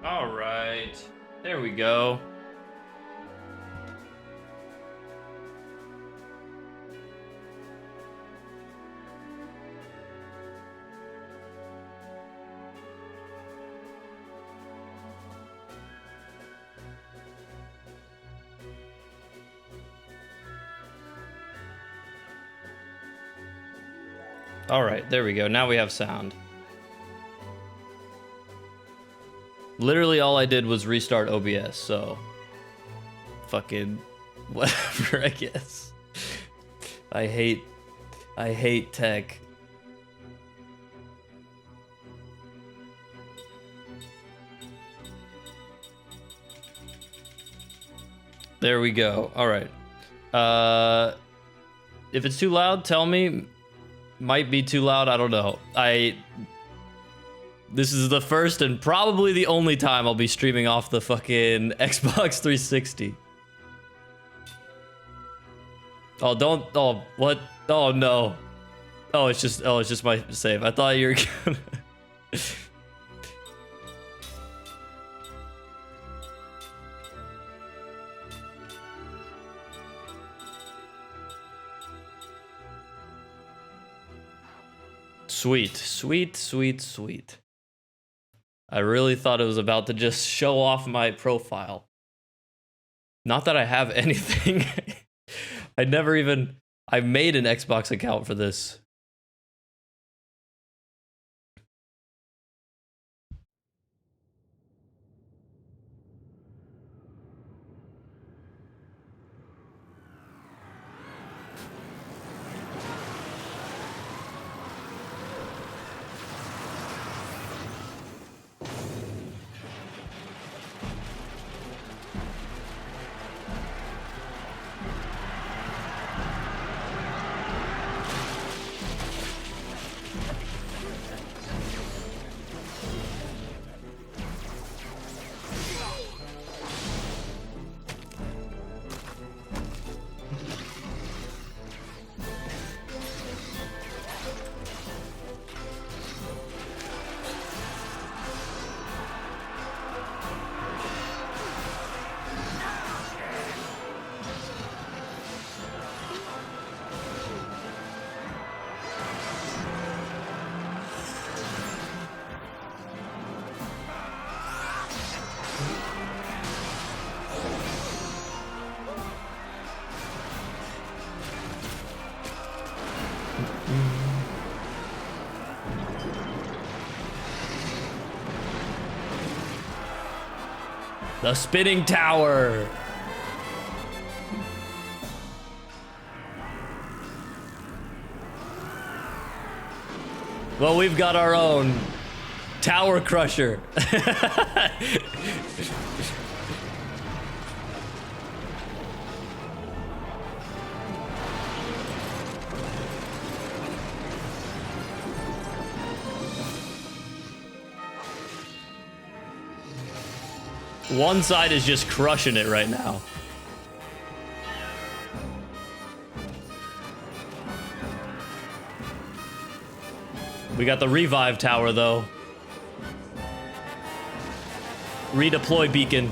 All right, there we go. All right, there we go. Now we have sound. Literally all I did was restart OBS, so fucking whatever, I guess. I hate tech. There we go. All right. If it's too loud, tell me. Might be too loud, I don't know. This is the first and probably the only time I'll be streaming off the fucking Xbox 360. Oh, don't, oh, what? Oh, no. Oh, it's just my save. I thought you were gonna... Sweet, sweet, sweet, sweet. I really thought it was about to just show off my profile. Not that I have anything. I made an Xbox account for this. The spinning tower. Well, we've got our own tower crusher. One side is just crushing it right now. We got the revive tower, though. Redeploy beacon.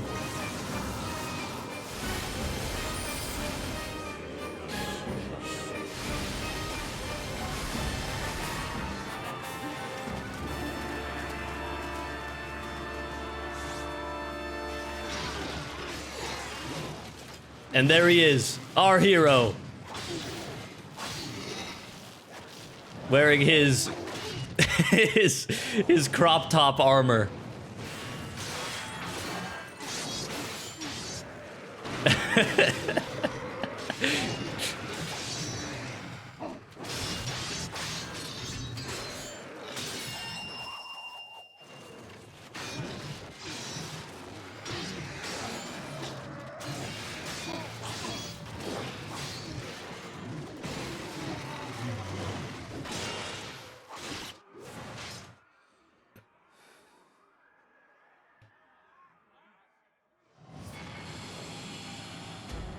And there he is, our hero. Wearing his his crop top armor.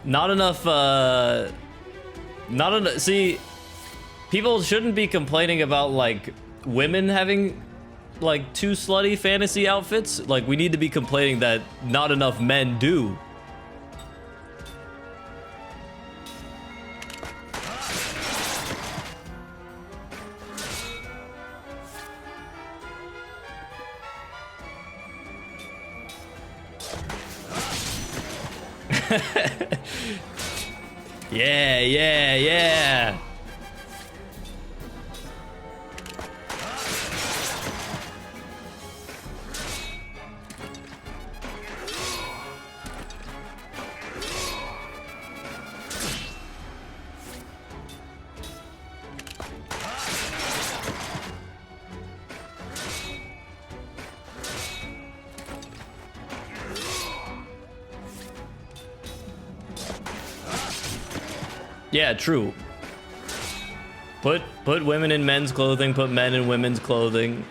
Not enough, see, people shouldn't be complaining about, like, women having like too slutty fantasy outfits, like we need to be complaining that not enough men do. Yeah, yeah, yeah. Yeah, true. Put women in men's clothing, put men in women's clothing.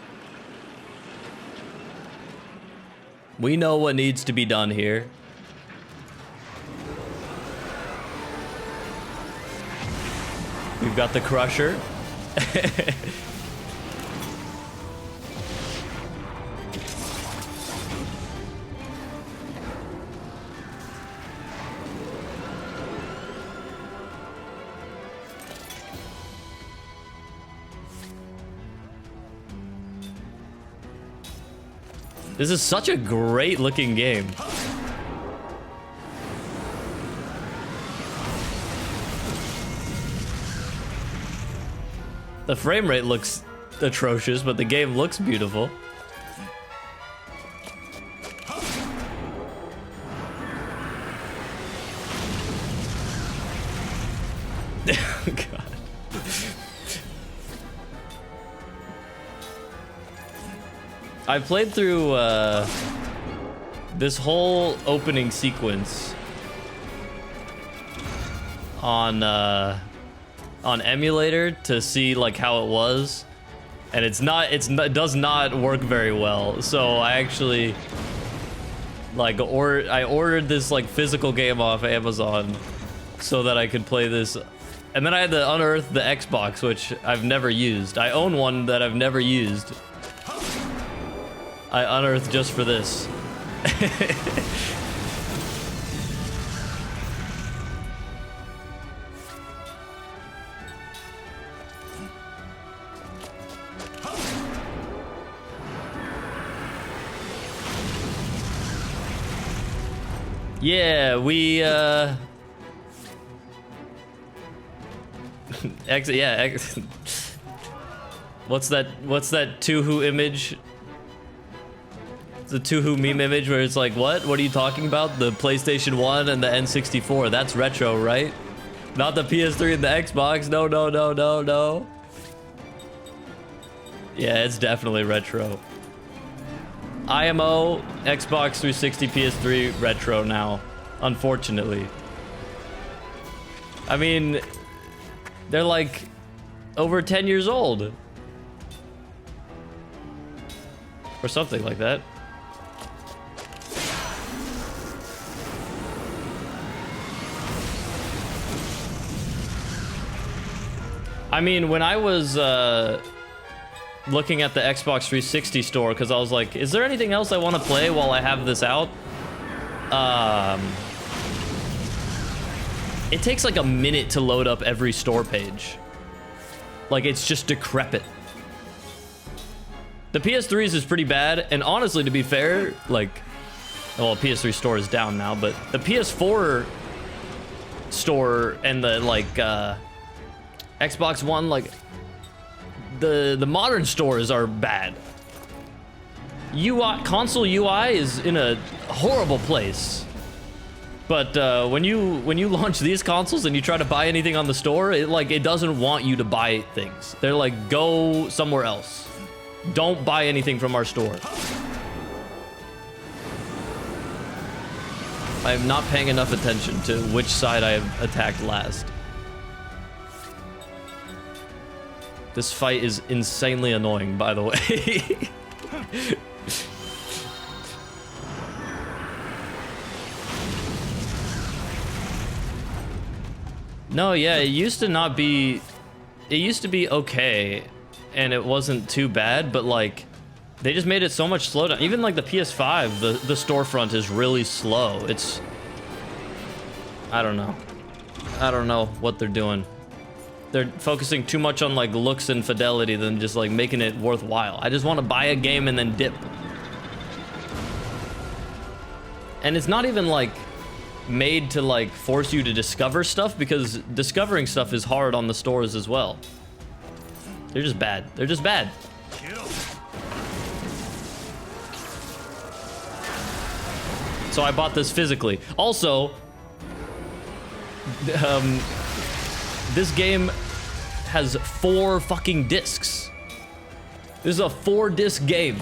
We know what needs to be done here. We've got the Crusher. This is such a great looking game. The frame rate looks atrocious, but the game looks beautiful. God. I played through this whole opening sequence on emulator to see like how it was, and it does not work very well. So I actually like I ordered this like physical game off Amazon so that I could play this, and then I had to unearth the Xbox, which I've never used. I own one that I've never used. I unearthed just for this. Yeah, we what's that Tuhu image? The Tuhu meme image where it's like, what are you talking about? The PlayStation 1 and the N64, that's retro, right? Not the PS3 and the Xbox. No, no, no, no, no. Yeah, it's definitely retro. IMO, Xbox 360, PS3, retro now, unfortunately. I mean, they're like over 10 years old. Or something like that. I mean, when I was looking at the Xbox 360 store, because I was like, is there anything else I want to play while I have this out? It takes like a minute to load up every store page. Like, it's just decrepit. The PS3's is pretty bad, and honestly, to be fair, like, well, PS3 store is down now, but the PS4 store and the, like, Xbox One, like, the modern stores are bad. Console UI is in a horrible place. But when you launch these consoles and you try to buy anything on the store, it doesn't want you to buy things. They're like, go somewhere else. Don't buy anything from our store. I am not paying enough attention to which side I have attacked last. This fight is insanely annoying, by the way. No, yeah, it used to be okay, and it wasn't too bad, but like, They just made it so much slow down. Even like the PS5, the storefront is really slow. It's... I don't know. I don't know what they're doing. They're focusing too much on like looks and fidelity than just like making it worthwhile. I just want to buy a game and then dip. And it's not even like made to like force you to discover stuff, because discovering stuff is hard on the stores as well. They're just bad. They're just bad. So I bought this physically. Also, this game has 4 fucking discs. This is a 4-disc game.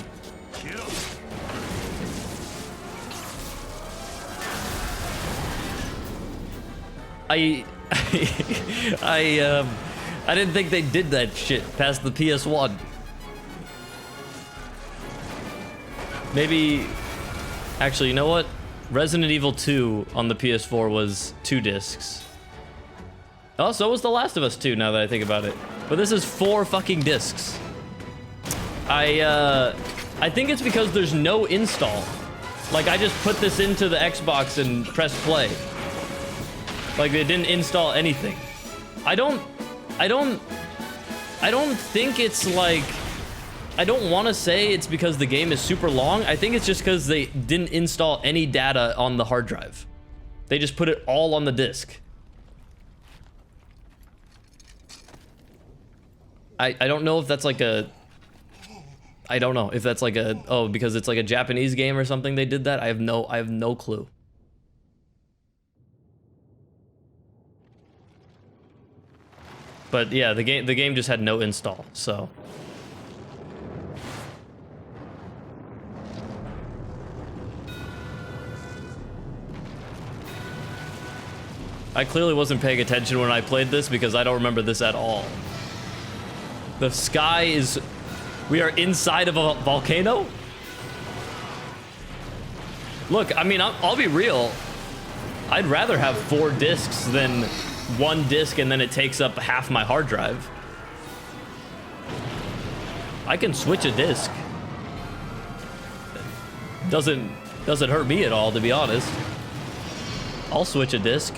I didn't think they did that shit past the PS1. Maybe, actually, you know what? Resident Evil 2 on the PS4 was 2 discs. Oh, so was The Last of Us 2, now that I think about it. But this is 4 fucking discs. I think it's because there's no install. Like, I just put this into the Xbox and press play. Like, they didn't install anything. I don't think it's like... I don't want to say it's because the game is super long. I think it's just because they didn't install any data on the hard drive. They just put it all on the disc. I don't know if that's like a... I don't know if that's like a... Oh, because it's like a Japanese game or something they did that? I have no clue. But yeah, the game just had no install, so... I clearly wasn't paying attention when I played this because I don't remember this at all. The sky is... We are inside of a volcano? Look, I mean, I'll be real. I'd rather have 4 discs than 1 disc and then it takes up half my hard drive. I can switch a disc. Doesn't hurt me at all, to be honest. I'll switch a disc.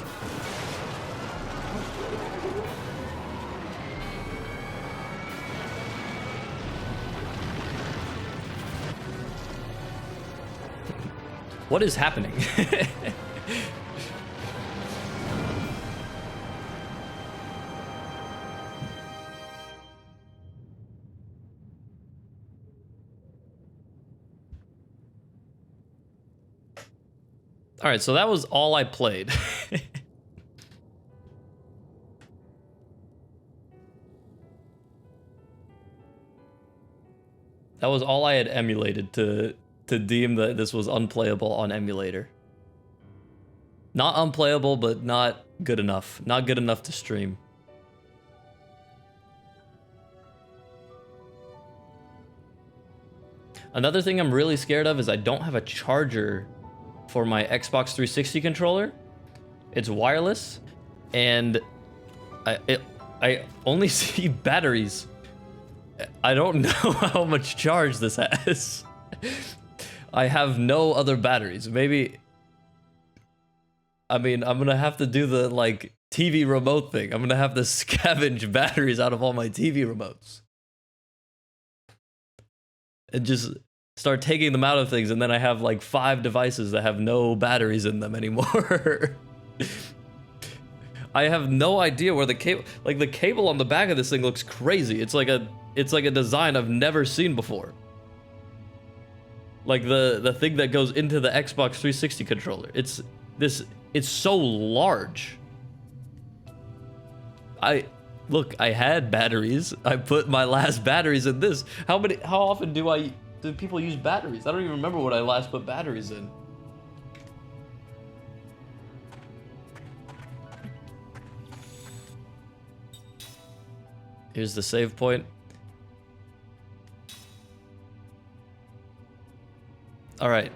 What is happening? All right, so that was all I played. That was all I had emulated to deem that this was unplayable on emulator. Not unplayable, but not good enough. Not good enough to stream. Another thing I'm really scared of is I don't have a charger for my Xbox 360 controller. It's wireless, and I only see batteries. I don't know how much charge this has. I have no other batteries. Maybe... I mean, I'm gonna have to do the, like, TV remote thing. I'm gonna have to scavenge batteries out of all my TV remotes. And just start taking them out of things, and then I have, like, 5 devices that have no batteries in them anymore. I have no idea where the cable... Like, the cable on the back of this thing looks crazy. It's like a design I've never seen before. Like the thing that goes into the Xbox 360 controller. It's so large. Look, I had batteries. I put my last batteries in this. How often do people use batteries? I don't even remember what I last put batteries in. Here's the save point. All right.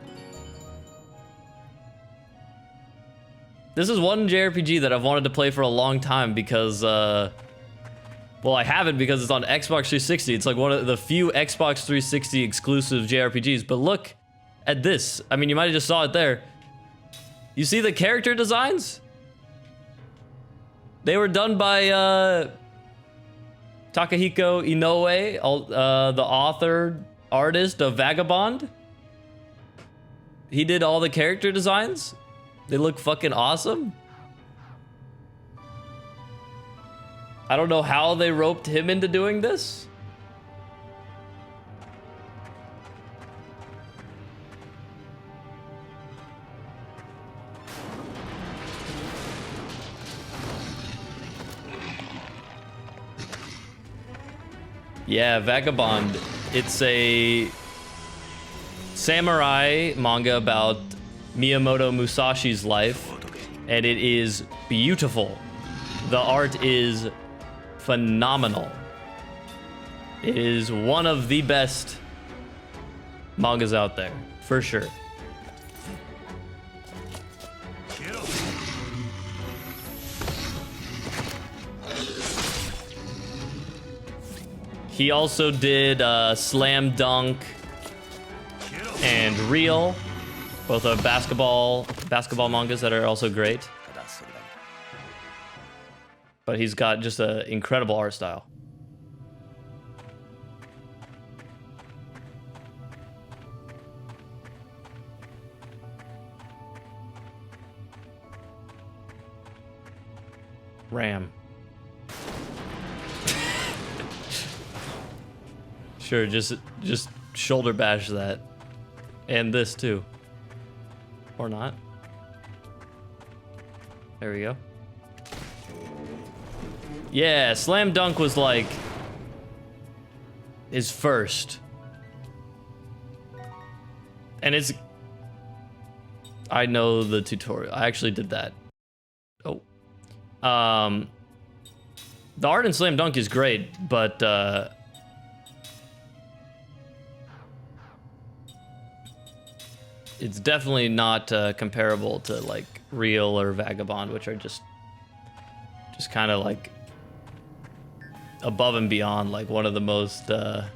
This is one JRPG that I've wanted to play for a long time because Well, I haven't because it's on Xbox 360. It's like one of the few Xbox 360 exclusive JRPGs. But look at this. I mean, you might have just saw it there. You see the character designs? They were done by Takahiko Inoue, the author, artist of Vagabond. He did all the character designs. They look fucking awesome. I don't know how they roped him into doing this. Yeah, Vagabond. It's a samurai manga about Miyamoto Musashi's life, and it is beautiful. The art is phenomenal. It is one of the best mangas out there, for sure. He also did Slam Dunk and Real, both are basketball mangas that are also great. But he's got just an incredible art style. Ram. Sure, just shoulder bash that. And this too. Or not. There we go. Yeah, Slam Dunk was like his first. And it's... I know the tutorial. I actually did that. Oh. The art in Slam Dunk is great, but it's definitely not comparable to like Real or Vagabond, which are just kind of like above and beyond, like one of the most like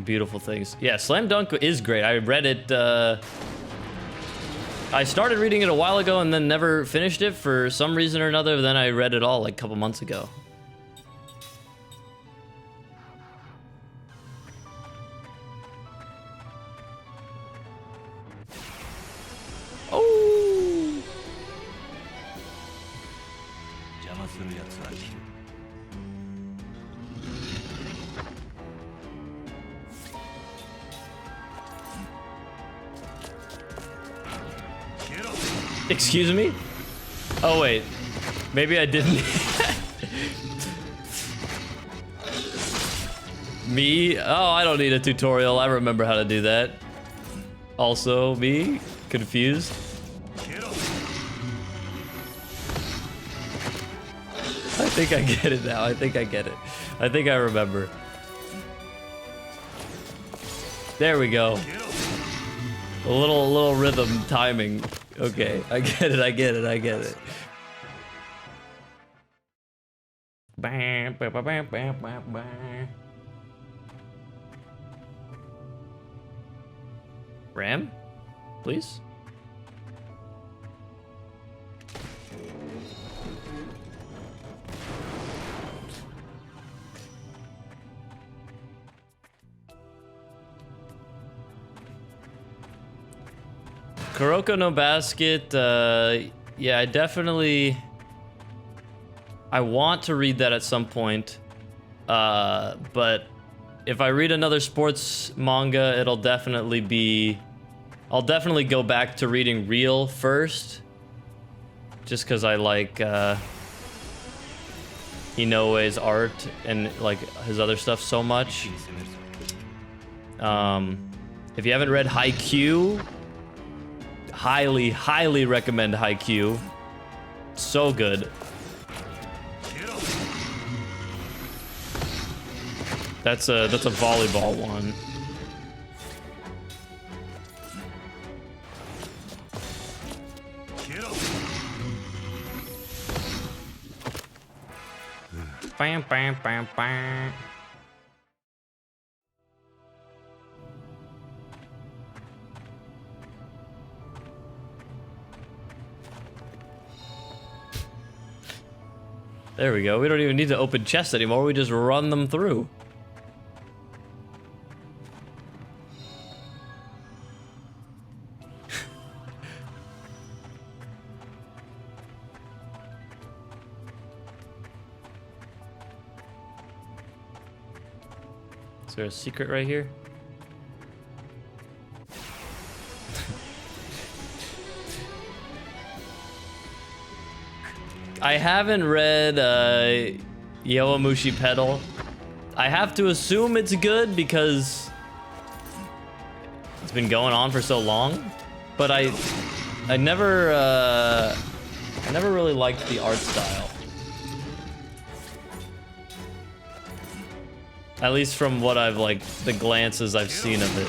beautiful things. Yeah, Slam Dunk is great. I read it. I started reading it a while ago and then never finished it for some reason or another. Then I read it all like a couple months ago. Oh. Excuse me? Oh wait, maybe I didn't. Me? Oh, I don't need a tutorial. I remember how to do that. Also, me? Confused? I think I get it now. I think I get it. I think I remember. There we go. A little rhythm timing. Okay, I get it, I get it, I get it. Ram? Please? Kuroko no Basket, yeah, I want to read that at some point, but if I read another sports manga, I'll definitely go back to reading Real first, just because I like Inoue's art and like his other stuff so much. If you haven't read Haikyuu, highly recommend Haikyuu. So good. That's a volleyball one. Bam, bam, bam, bam. There we go. We don't even need to open chests anymore. We just run them through. Is there a secret right here? I haven't read Yowamushi Pedal. I have to assume it's good because it's been going on for so long. But I never really liked the art style. At least from what I've the glances I've seen of it.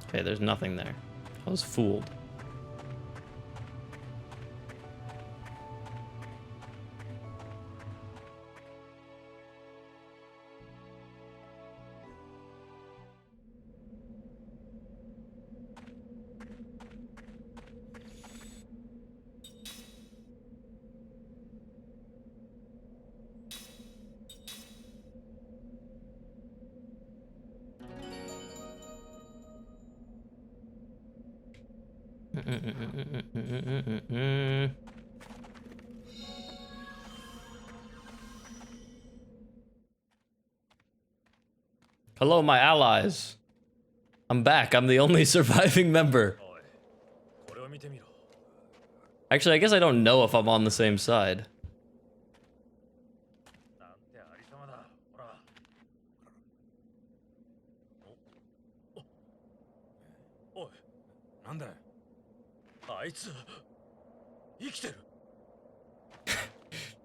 Okay, there's nothing there. I was fooled. Hello, my allies. I'm back. I'm the only surviving member. Actually, I guess I don't know if I'm on the same side.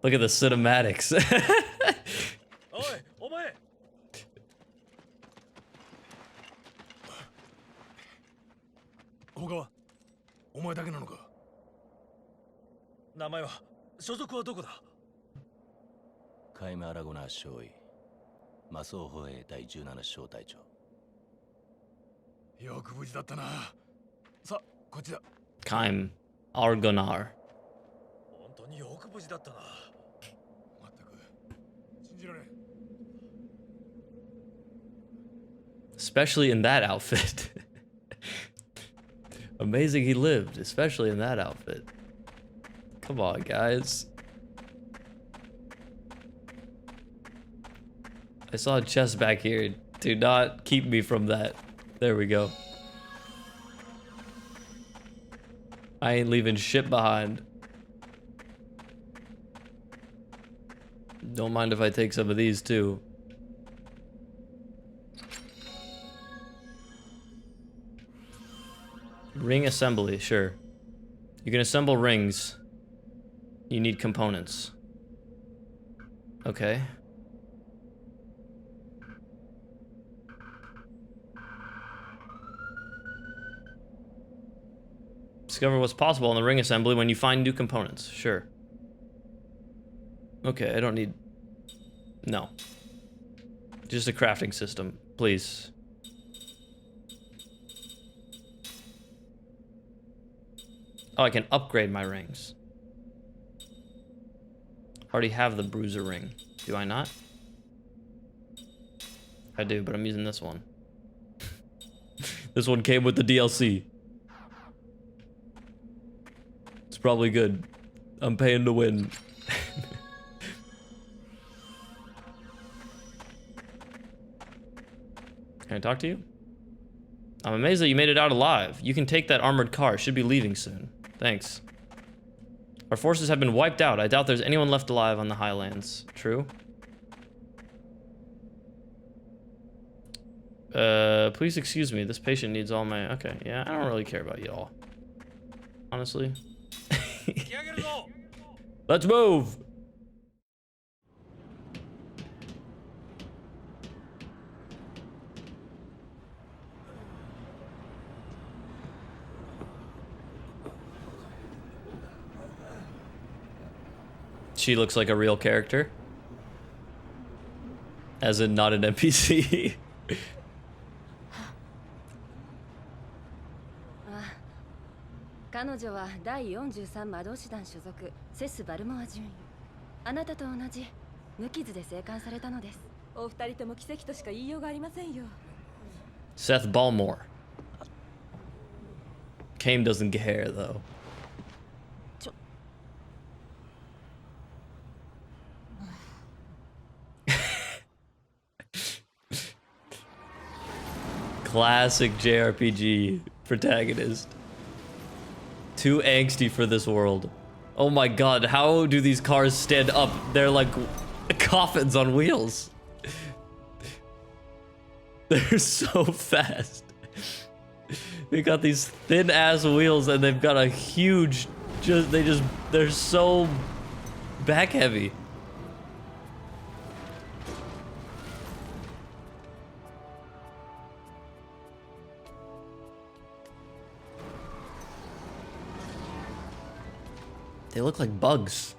Look at the cinematics. Kaim Argonar. Especially in that outfit. Amazing he lived, especially in that outfit. Come on, guys. I saw a chest back here. Do not keep me from that. There we go. I ain't leaving shit behind. Don't mind if I take some of these too. Ring assembly, sure. You can assemble rings. You need components. Okay. Discover what's possible in the ring assembly when you find new components. Sure. Okay, I don't need... No. Just a crafting system, please. Oh, I can upgrade my rings. Already have the bruiser ring. Do I not? I do, but I'm using this one. This one came with the DLC. It's probably good. I'm paying to win. Can I talk to you? I'm amazed that you made it out alive. You can take that armored car. Should be leaving soon. Thanks. Our forces have been wiped out. I doubt there's anyone left alive on the highlands. True? Please excuse me. This patient needs all my... Okay, yeah, I don't really care about y'all. Honestly. Let's move! She looks like a real character. As in not an NPC. 彼女は第43魔導士団所属セス・バルモア准尉。あなたと同じ無傷で生還されたのです。お二人とも奇跡としか言いようがありませんよ。 Seth Balmore. Kame doesn't care though. Classic JRPG protagonist. Too angsty for this world. Oh my god, how do these cars stand up? They're like coffins on wheels. They're so fast. They got these thin ass wheels and they've got a huge, they're so back heavy. They look like bugs.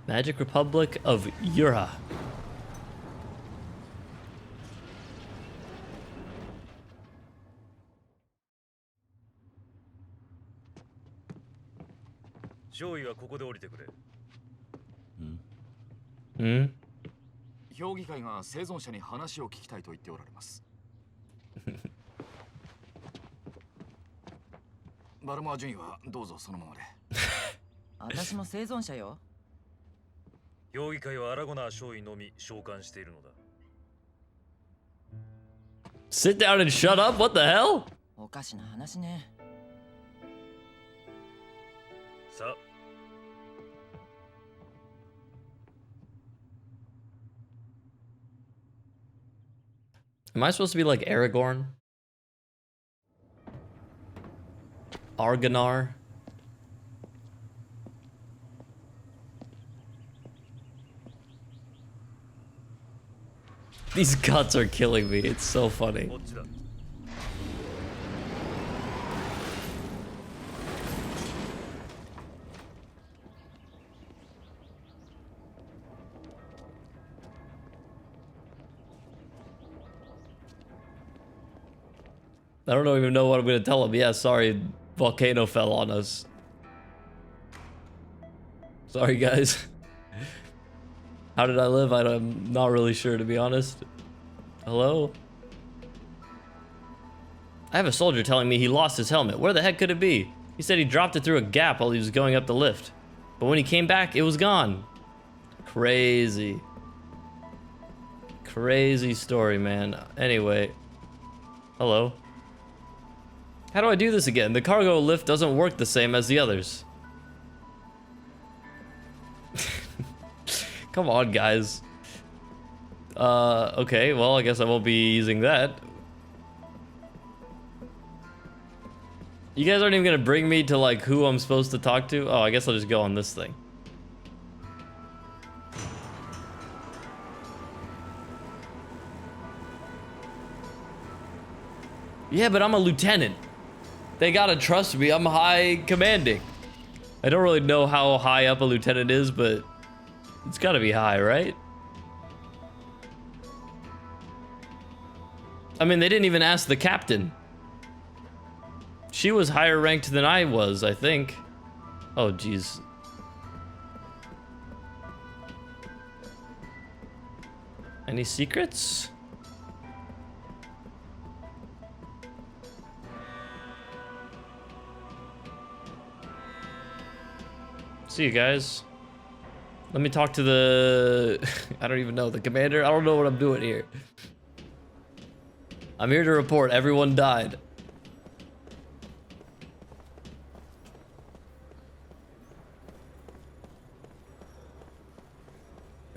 Magic Republic of Yura. Hmm? 評議会が生存者に話を聞きたいと言っておられます。バルモア順位はどうぞそのままで。私も生存者よ。評議会はアラゴナー少尉のみ召喚しているのだ。Sit down and shut up? What the hell? おかしな話ね。さあ。Am I supposed to be like Aragorn? Argonar? These cuts are killing me. It's so funny. I don't even know what I'm gonna tell him. Yeah, sorry, volcano fell on us. Sorry, guys. How did I live? I'm not really sure, to be honest. Hello? I have a soldier telling me he lost his helmet. Where the heck could it be? He said he dropped it through a gap while he was going up the lift. But when he came back, it was gone. Crazy. Crazy story, man. Anyway. Hello. How do I do this again? The cargo lift doesn't work the same as the others. Come on, guys. Okay, well, I guess I won't be using that. You guys aren't even gonna bring me to, like, who I'm supposed to talk to? Oh, I guess I'll just go on this thing. Yeah, but I'm a lieutenant. They gotta trust me. I'm high commanding. I don't really know how high up a lieutenant is, but it's gotta be high, right? I mean, they didn't even ask the captain. She was higher ranked than I was, I think. Oh, jeez. Any secrets? See you guys. Let me talk to the... I don't even know. The commander? I don't know what I'm doing here. I'm here to report everyone died.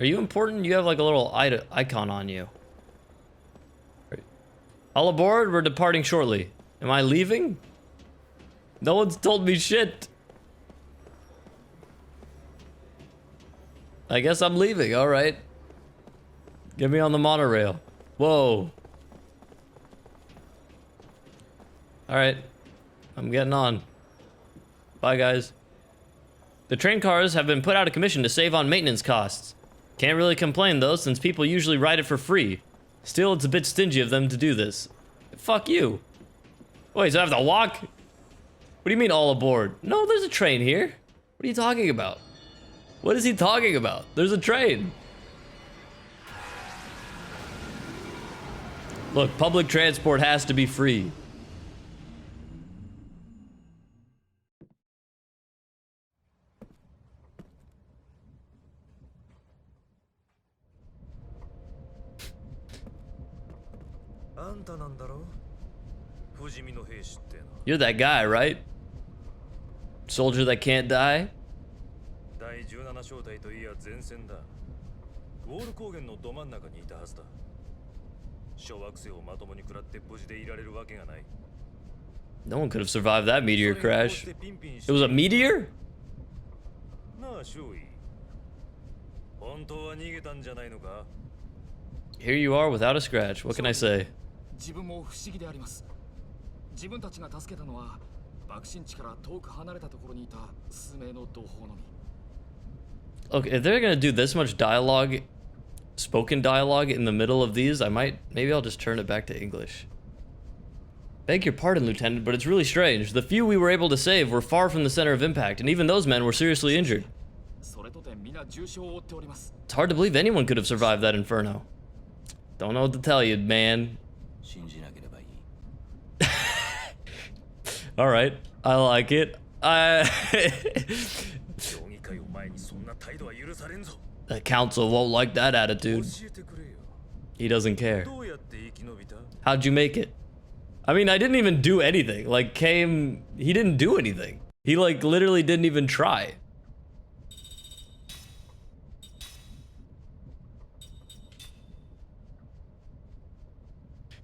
Are you important? You have like a little icon on you. All aboard, we're departing shortly. Am I leaving? No one's told me shit. I guess I'm leaving, alright. Get me on the monorail. Whoa. Alright. I'm getting on. Bye, guys. The train cars have been put out of commission to save on maintenance costs. Can't really complain, though, since people usually ride it for free. Still, it's a bit stingy of them to do this. Fuck you. Wait, so I have to walk? What do you mean all aboard? No, there's a train here. What are you talking about? What is he talking about? There's a train. Look, public transport has to be free. You're that guy, right? Soldier that can't die? 第17小隊といや前線だ。ウォール高原のど真ん中にいたはずだ。小惑星をまともに食らって無事でいられるわけがない。No one could have survived that meteor crash. It was a meteor? なあ、少尉。本当は逃げたんじゃないのか? Here you are without a scratch. What can I say? 自分も不思議であります。自分たちが助けたのは爆心地から遠く離れたところにいた数名の同胞のみ。Okay, if they're gonna do this much dialogue, spoken dialogue in the middle of these, maybe I'll just turn it back to English. Beg your pardon, Lieutenant, but it's really strange. The few we were able to save were far from the center of impact, and even those men were seriously injured. It's hard to believe anyone could have survived that inferno. Don't know what to tell you, man. Alright, I like it. The council won't like that attitude. He doesn't care. How'd you make it? I mean, I didn't even do anything. Like, he didn't do anything. He, like, literally didn't even try.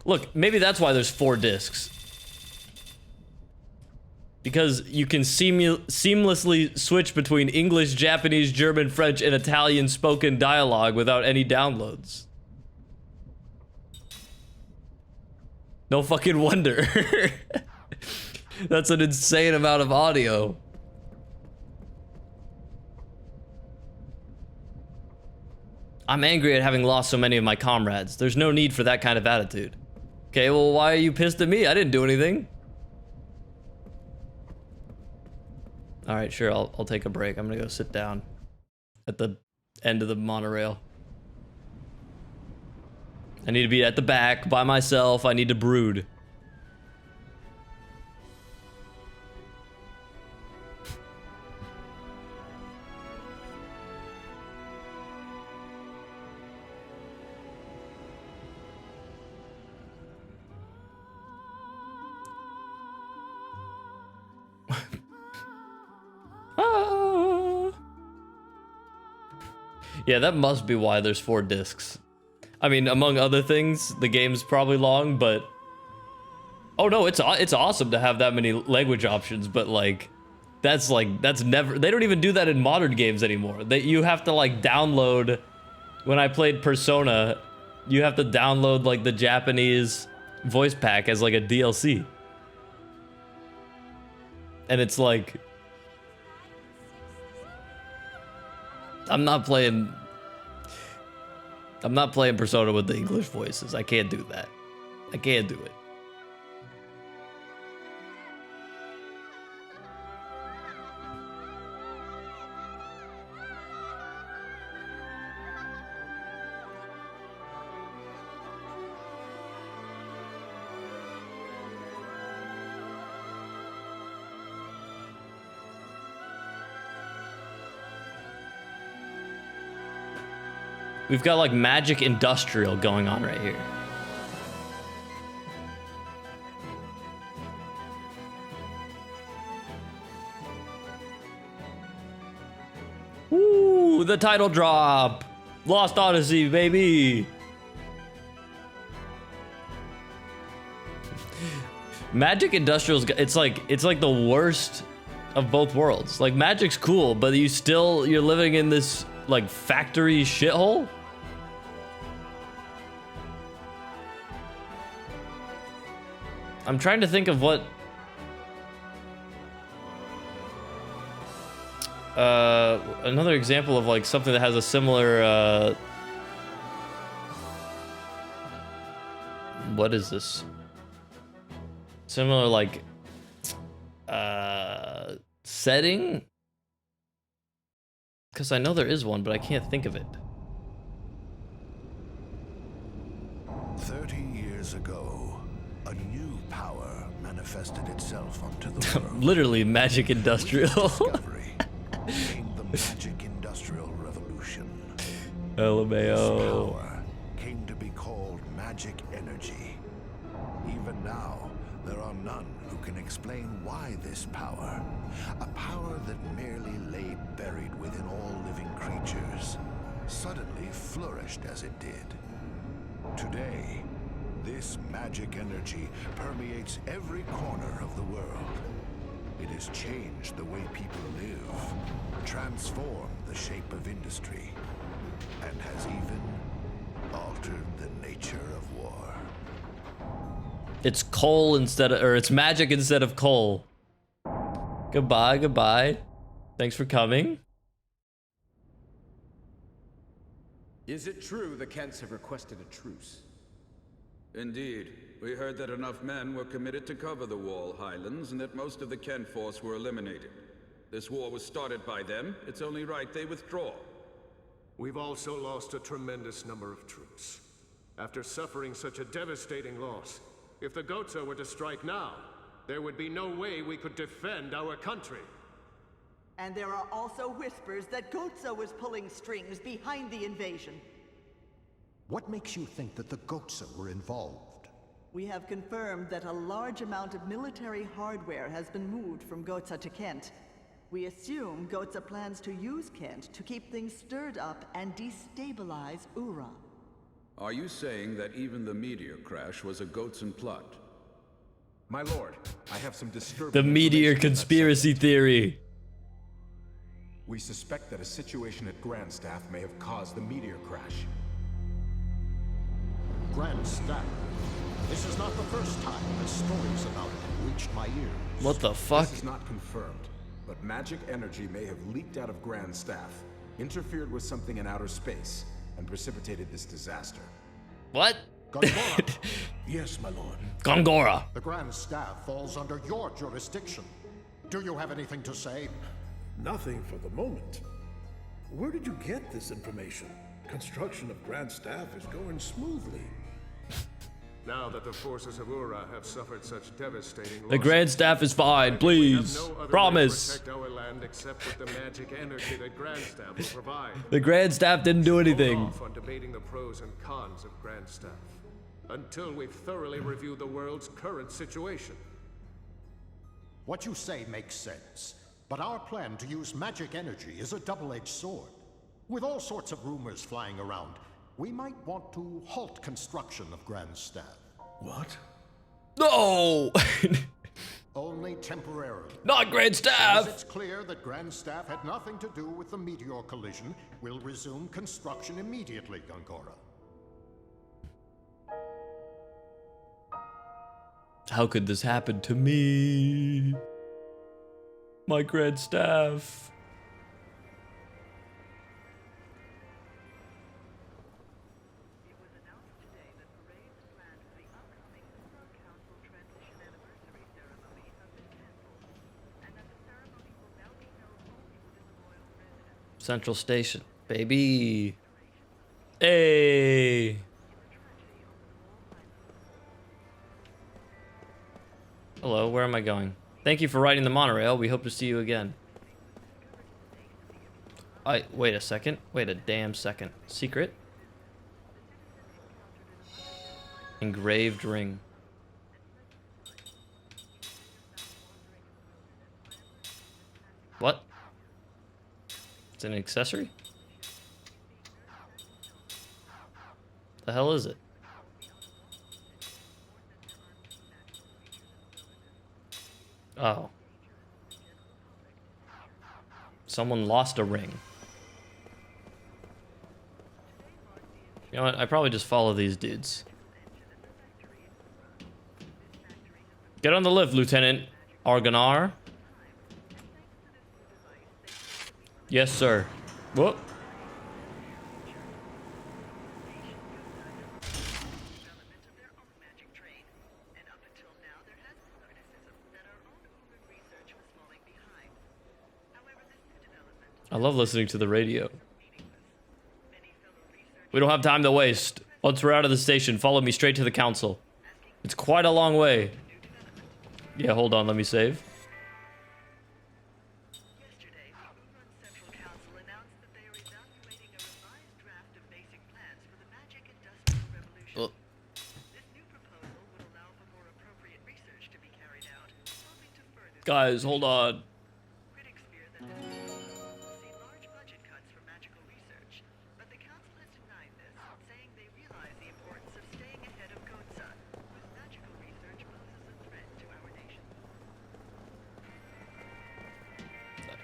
Look, maybe that's why there's 4 discs. Because you can seamlessly switch between English, Japanese, German, French, and Italian spoken dialogue without any downloads. No fucking wonder. That's an insane amount of audio. I'm angry at having lost so many of my comrades. There's no need for that kind of attitude. Okay, well, why are you pissed at me? I didn't do anything. All right, sure, I'll take a break. I'm gonna go sit down at the end of the monorail. I need to be at the back by myself. I need to brood. Yeah, that must be why there's 4 discs. I mean, among other things, the game's probably long, but... Oh no, it's awesome to have that many language options, but that's never... They don't even do that in modern games anymore. You have to like download... When I played Persona, you have to download like the Japanese voice pack as like a DLC. And it's like... I'm not playing Persona with the English voices. I can't do that. I can't do it. We've got like magic industrial going on right here. Ooh, the title drop. Lost Odyssey, baby. Magic Industrial's it's like the worst of both worlds. Like Magic's cool, but you're living in this like factory shithole. I'm trying to think of what another example of like something that has a similar what is this? Similar like setting? Because I know there is one, but I can't think of it. 30 years ago, a new power manifested itself onto the world. Literally Magic Industrial. Discovery came the Magic Industrial Revolution. This LMAO. power came to be called magic energy. Even now, there are none who can explain why this power, a power that merely lay buried within all living creatures, suddenly flourished as it did. Today, this magic energy permeates every corner of the world. It has changed the way people live, transformed the shape of industry, and has even altered the nature of war. It's coal instead of, or it's magic instead of coal. Goodbye, goodbye. Thanks for coming. Is it true the Kents have requested a truce? Indeed. We heard that enough men were committed to cover the Wall Highlands and that most of the Kent force were eliminated. This war was started by them. It's only right they withdraw. We've also lost a tremendous number of troops. After suffering such a devastating loss, if the Goatsa were to strike now, there would be no way we could defend our country. And there are also whispers that Goatsa was pulling strings behind the invasion. What makes you think that the Goatsa were involved? We have confirmed that a large amount of military hardware has been moved from Goatsa to Kent. We assume Goatsa plans to use Kent to keep things stirred up and destabilize Ura. Are you saying that even the meteor crash was a Goatsan plot? My lord, I have some disturbing The meteor information on that conspiracy subject. theory. We suspect that a situation at Grandstaff may have caused the meteor crash. Grandstaff. This is not the first time that stories about it have reached my ears. What the fuck? This is not confirmed, but magic energy may have leaked out of Grandstaff, interfered with something in outer space, and precipitated this disaster. What? Gongora. Yes, my lord. Gongora. The Grand Staff falls under your jurisdiction. Do you have anything to say? Nothing for the moment. Where did you get this information? Construction of Grand Staff is going smoothly. Now that the forces of Ura have suffered such devastating The Grand Staff is fine, please. Promise. Protect our land except with the magic energy that Grand Staff will provide. The Grand Staff didn't do anything. Hold off on debating the pros and cons of Grand Staff until we've thoroughly reviewed the world's current situation. What you say makes sense, but our plan to use magic energy is a double-edged sword. With all sorts of rumors flying around, we might want to halt construction of Grand Staff. What? No! Only temporarily. Not Grand As Staff! it's clear that Grand Staff had nothing to do with the meteor collision, we'll resume construction immediately, Gongora. How could this happen to me? My Grand Staff. Central Station, baby. Hey. Hello, where am I going? Thank you for riding the monorail. We hope to see you again. Wait a second. Wait a damn second. Secret? Engraved ring. What? It's an accessory? The hell is it? Oh. Someone lost a ring. You know what? I probably just follow these dudes. Get on the lift, Lieutenant Argonar. Yes, sir. Whoop. I love listening to the radio. We don't have time to waste. Once we're out of the station, follow me straight to the council. It's quite a long way. Yeah, hold on, let me save. Oh. Guys, hold on.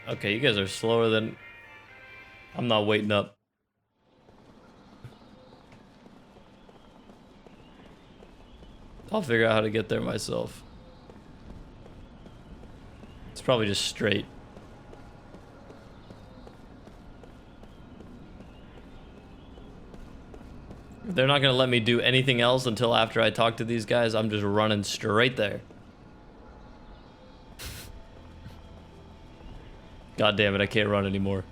Okay, you guys are slower than... I'm not waiting up. I'll figure out how to get there myself. It's probably just straight. If they're not gonna let me do anything else until after I talk to these guys, I'm just running straight there. God damn it, I can't run anymore.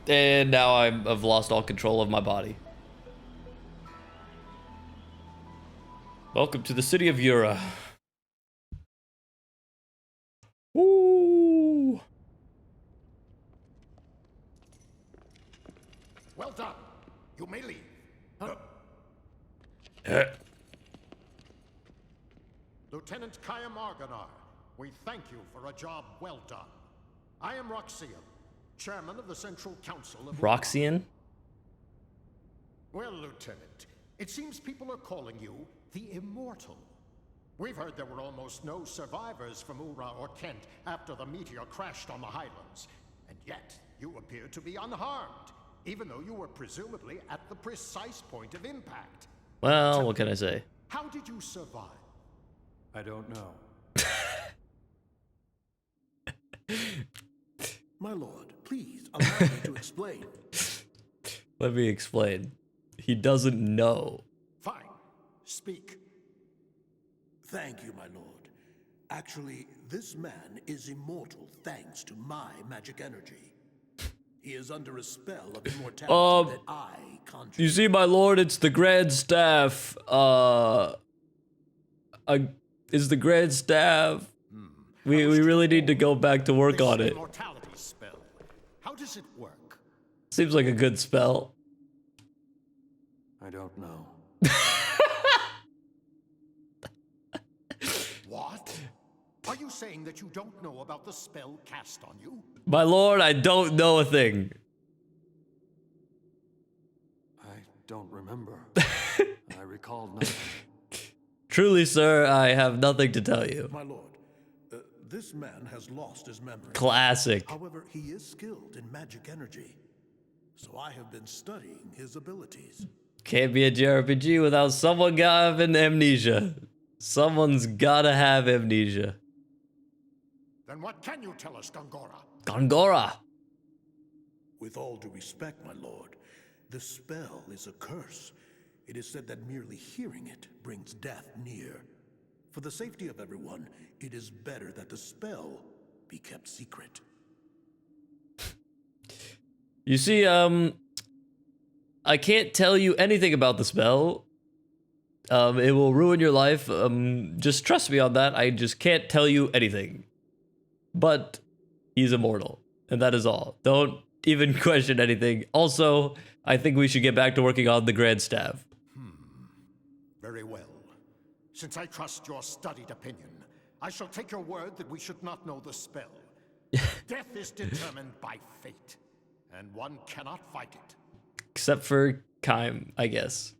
And now I've lost all control of my body. Welcome to the city of Yura. Woo! Well done. You may leave. Lieutenant Kayam Argonar, we thank you for a job well done. I am Roxian, chairman of the Central Council of... Roxian? Well, Lieutenant, it seems people are calling you the Immortal. We've heard there were almost no survivors from Ura or Kent after the meteor crashed on the Highlands. And yet, you appear to be unharmed, even though you were presumably at the precise point of impact. Well, what can I say? How did you survive? I don't know. My lord, please allow me to explain. Let me explain. He doesn't know. Fine. Speak. Thank you, my lord. Actually, this man is immortal thanks to my magic energy. He is under a spell of immortality that I conjure. You see, my lord, it's the Grand Staff. Is the Grand Staff. We really need to go back to work on it. Immortality spell. How does it work? Seems like a good spell. I don't know. What? Are you saying that you don't know about the spell cast on you? My lord, I don't know a thing. I don't remember. I recall nothing. Truly, sir, I have nothing to tell you. My lord, this man has lost his memory. Classic. However, he is skilled in magic energy, so I have been studying his abilities. Can't be a JRPG without someone having amnesia. Someone's gotta have amnesia. Then what can you tell us, Gongora? Gongora! With all due respect, my lord, the spell is a curse. It is said that merely hearing it brings death near. For the safety of everyone, it is better that the spell be kept secret. You see, I can't tell you anything about the spell. It will ruin your life. Just trust me on that. I just can't tell you anything. But he's immortal, and that is all. Don't even question anything. Also, I think we should get back to working on the Grand Staff. Very well. Since I trust your studied opinion, I shall take your word that we should not know the spell. Death is determined by fate, and one cannot fight it. Except for Kaim, I guess.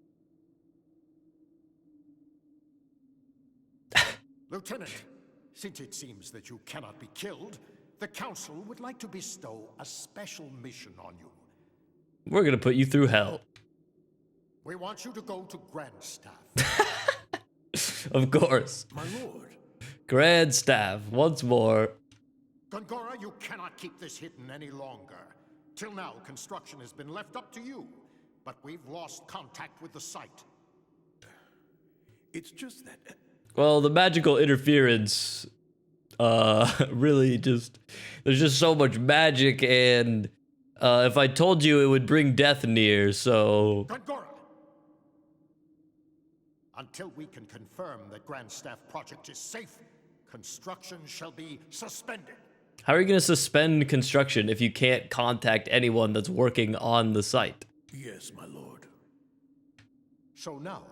Lieutenant, since it seems that you cannot be killed, the Council would like to bestow a special mission on you. We're gonna put you through hell. We want you to go to Grandstaff. Of course. My lord. Grand Staff, once more. Gongora, you cannot keep this hidden any longer. Till now, construction has been left up to you, but we've lost contact with the site. It's just that... Well, the magical interference, really just... There's just so much magic, and if I told you, it would bring death near, so... Gongora! Until we can confirm that Grandstaff project is safe, construction shall be suspended. How are you going to suspend construction if you can't contact anyone that's working on the site? Yes, my lord. So now,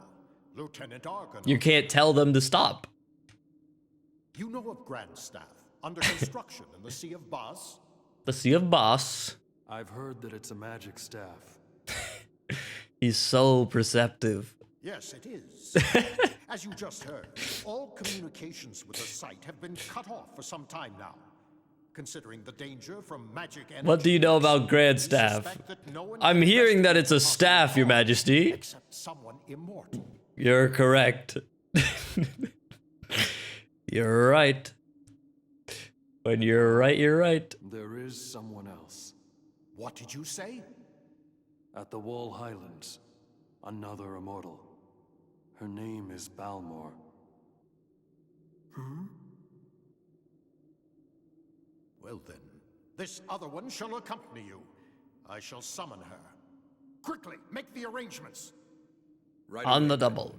Lieutenant Argon... You can't tell them to stop. You know of Grandstaff, under construction in the Sea of Bas? The Sea of Bas. I've heard that it's a magic staff. He's so perceptive. Yes, it is. As you just heard, all communications with the site have been cut off for some time now. Considering the danger from magic energy... What do you know about Grandstaff? I'm hearing that it's a staff, Your Majesty. Except someone immortal. You're correct. You're right. When you're right, you're right. There is someone else. What did you say? At the Wall Highlands, another immortal. Her name is Balmor. Well then, this other one shall accompany you. I shall summon her. Quickly, make the arrangements. Right On away, the double.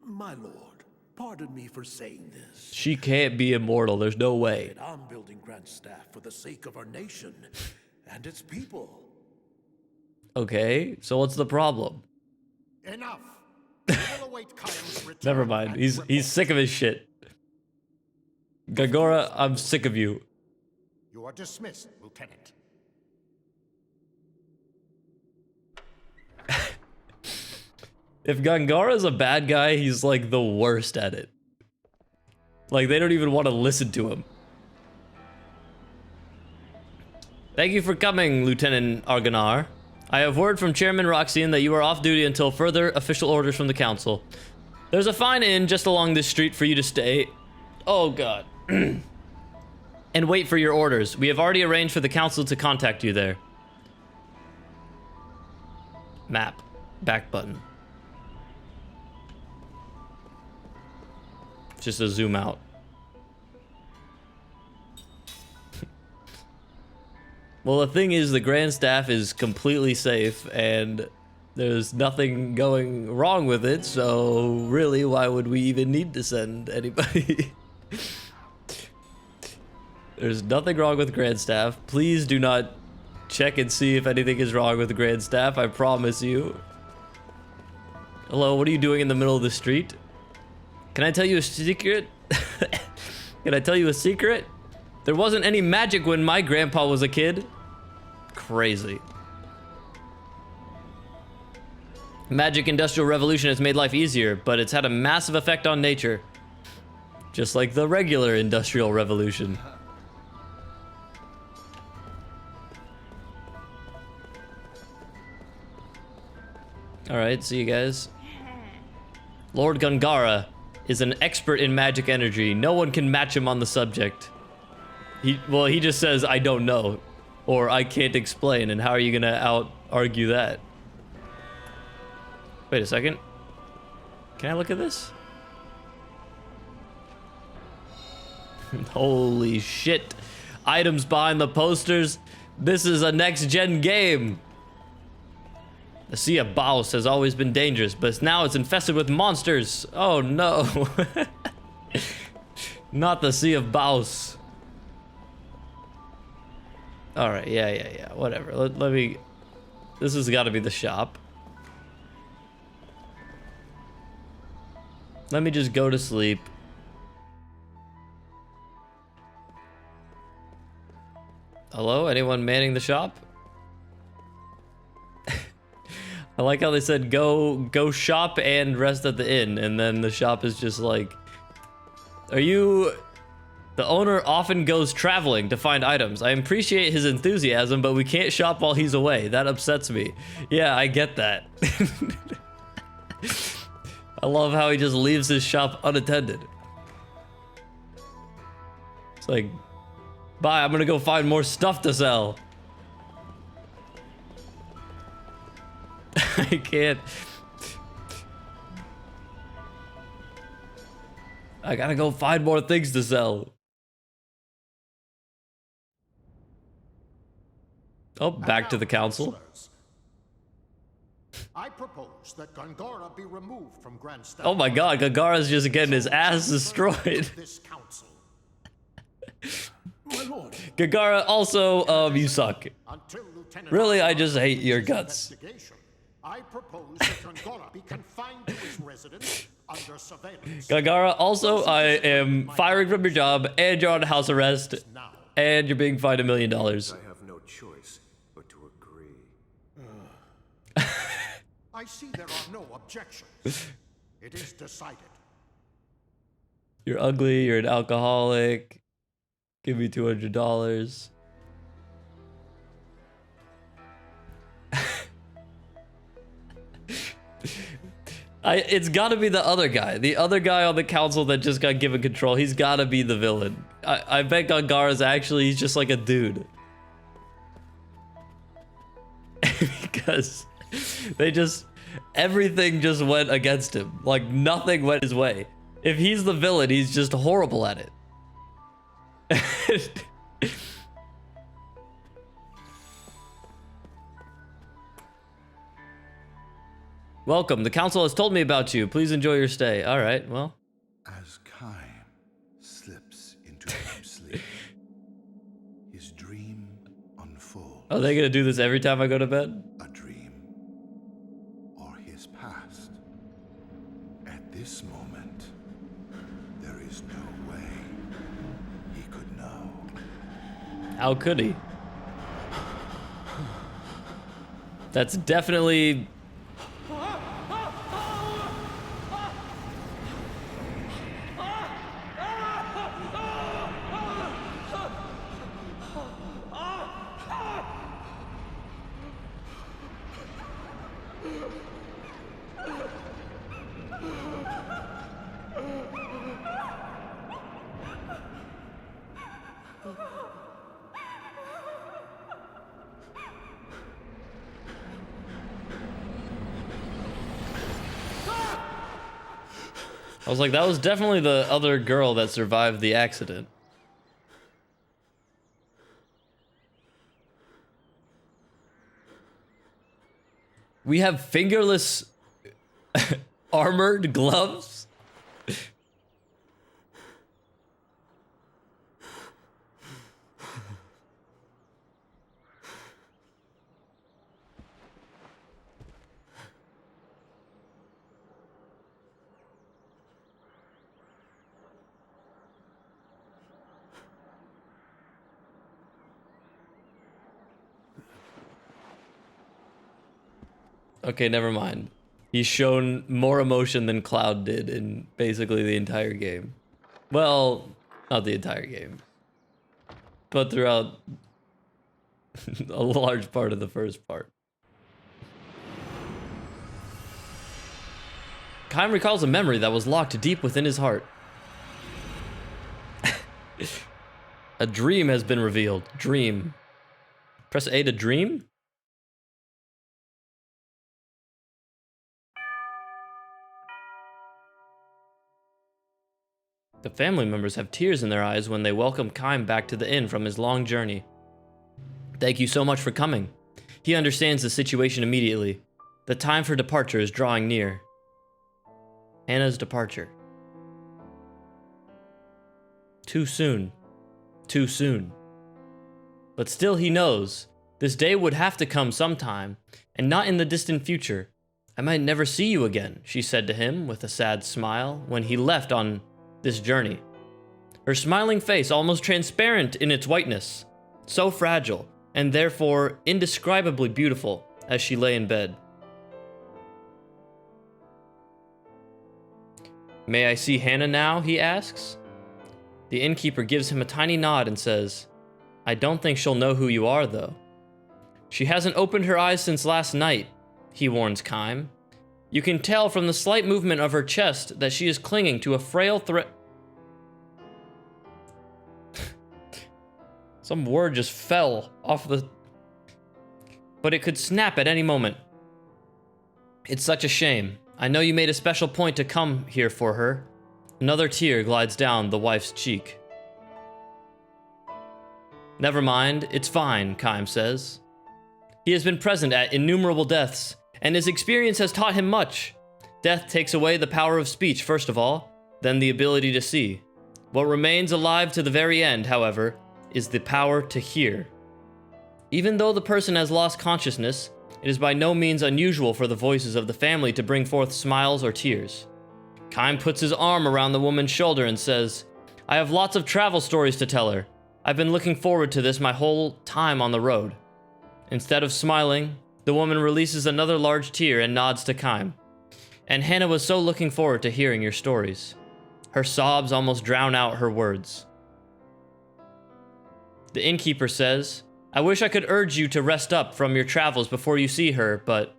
My lord, pardon me for saying this. She can't be immortal. There's no way. But I'm building Grandstaff for the sake of our nation and its people. Okay, so what's the problem? Enough. We'll await Kai's return. Never mind. He's sick of his shit. Gongora, I'm sick of you. You are dismissed, Lieutenant. If Gongora's a bad guy, he's like the worst at it. Like, they don't even want to listen to him. Thank you for coming, Lieutenant Argonar. I have word from Chairman Roxian that you are off duty until further official orders from the council. There's a fine inn just along this street for you to stay. Oh, God. And wait for your orders. We have already arranged for the council to contact you there. Map. Back button. Just a zoom out. Well, the thing is, the Grand Staff is completely safe, and there's nothing going wrong with it, so really, why would we even need to send anybody? There's nothing wrong with Grand Staff. Please do not check and see if anything is wrong with the Grand Staff, I promise you. Hello, what are you doing in the middle of the street? Can I tell you a secret? Can I tell you a secret? There wasn't any magic when my grandpa was a kid. Crazy. Magic Industrial Revolution has made life easier, but it's had a massive effect on nature. Just like the regular Industrial Revolution. Alright, see you guys. Lord Gongara is an expert in magic energy. No one can match him on the subject. He just says, I don't know. Or I can't explain, and how are you gonna out-argue that? Wait a second. Can I look at this? Holy shit. Items behind the posters. This is a next-gen game. The Sea of Baus has always been dangerous, but now it's infested with monsters. Oh no. Not the Sea of Baus. Alright, yeah, whatever. Let me... This has got to be the shop. Let me just go to sleep. Hello? Anyone manning the shop? I like how they said go shop and rest at the inn, and then the shop is just like... Are you The owner often goes traveling to find items. I appreciate his enthusiasm, but we can't shop while he's away. That upsets me. Yeah, I get that. I love how he just leaves his shop unattended. It's like, bye, I'm gonna go find more stuff to sell. I can't. I gotta go find more things to sell. Oh, back to the council. I propose that Gongora be removed from Grand Staff. Oh my god, Gongara's just getting his ass destroyed. This council. My lord. Gongara, also, you suck. Until Lieutenant Really, I just hate your guts. I propose that Gongora be confined to his residence under surveillance. Gongara, also, I am firing from your job, and you're on house arrest, and you're being fined $1 million. I have no choice but to agree. I see there are no objections. It is decided. You're ugly, you're an alcoholic. Give me $200. It's gotta be the other guy. The other guy on the council that just got given control. He's gotta be the villain. I bet Gongara's actually, he's just like a dude. Because they just, everything just went against him. Like nothing went his way. If he's the villain, he's just horrible at it. Welcome. The council has told me about you. Please enjoy your stay. All right, well. As Kaim slips into deep sleep, his dream unfolds. Are they gonna do this every time I go to bed? A dream or his past. At this moment, there is no way he could know. How could he? That's definitely... I was like, that was definitely the other girl that survived the accident. We have fingerless armored gloves? Okay, never mind. He's shown more emotion than Cloud did in basically the entire game. Well, not the entire game, but throughout a large part of the first part. Kaim recalls a memory that was locked deep within his heart. A dream has been revealed. Dream. Press A to dream? The family members have tears in their eyes when they welcome Kaim back to the inn from his long journey. Thank you so much for coming. He understands the situation immediately. The time for departure is drawing near. Hannah's departure. Too soon. Too soon. But still he knows this day would have to come sometime, and not in the distant future. I might never see you again, she said to him with a sad smile when he left on this journey. Her smiling face almost transparent in its whiteness, so fragile and therefore indescribably beautiful as she lay in bed. May I see Hannah now? He asks. The innkeeper gives him a tiny nod and says, I don't think she'll know who you are, though. She hasn't opened her eyes since last night, he warns Kime. You can tell from the slight movement of her chest that she is clinging to a frail thread. Some word just fell off the... But it could snap at any moment. It's such a shame. I know you made a special point to come here for her. Another tear glides down the wife's cheek. Never mind, it's fine, Kime says. He has been present at innumerable deaths, and his experience has taught him much. Death takes away the power of speech, first of all, then the ability to see. What remains alive to the very end, however, is the power to hear. Even though the person has lost consciousness, it is by no means unusual for the voices of the family to bring forth smiles or tears. Kime puts his arm around the woman's shoulder and says, I have lots of travel stories to tell her. I've been looking forward to this my whole time on the road. Instead of smiling, the woman releases another large tear and nods to Kime. And Hannah was so looking forward to hearing your stories. Her sobs almost drown out her words. The innkeeper says, I wish I could urge you to rest up from your travels before you see her, but...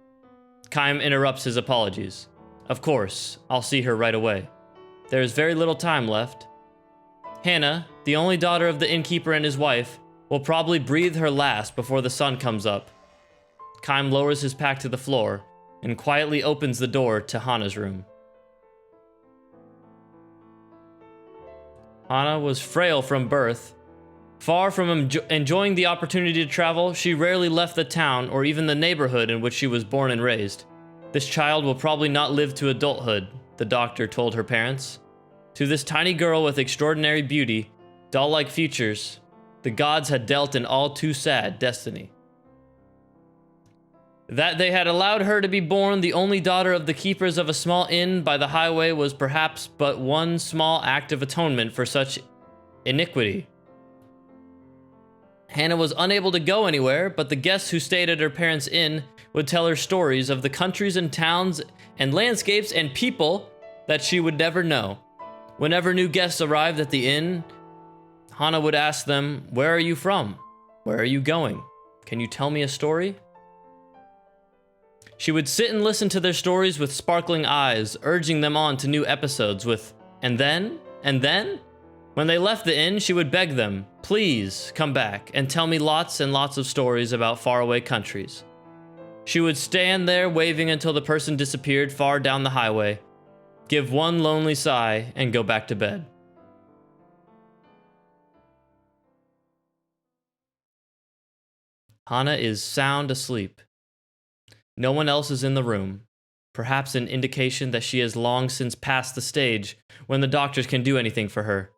Kime interrupts his apologies. Of course, I'll see her right away. There is very little time left. Hannah, the only daughter of the innkeeper and his wife, will probably breathe her last before the sun comes up. Kime lowers his pack to the floor and quietly opens the door to Hannah's room. Hannah was frail from birth. Far from enjoying the opportunity to travel, she rarely left the town or even the neighborhood in which she was born and raised. This child will probably not live to adulthood, the doctor told her parents. To this tiny girl with extraordinary beauty, doll-like features, the gods had dealt an all too sad destiny. That they had allowed her to be born the only daughter of the keepers of a small inn by the highway was perhaps but one small act of atonement for such iniquity. Hannah was unable to go anywhere, but the guests who stayed at her parents' inn would tell her stories of the countries and towns and landscapes and people that she would never know. Whenever new guests arrived at the inn, Hannah would ask them, where are you from? Where are you going? Can you tell me a story? She would sit and listen to their stories with sparkling eyes, urging them on to new episodes with, and then? And then? When they left the inn, she would beg them, please come back and tell me lots and lots of stories about faraway countries. She would stand there waving until the person disappeared far down the highway, give one lonely sigh, and go back to bed. Hannah is sound asleep. No one else is in the room, perhaps an indication that she has long since passed the stage when the doctors can do anything for her.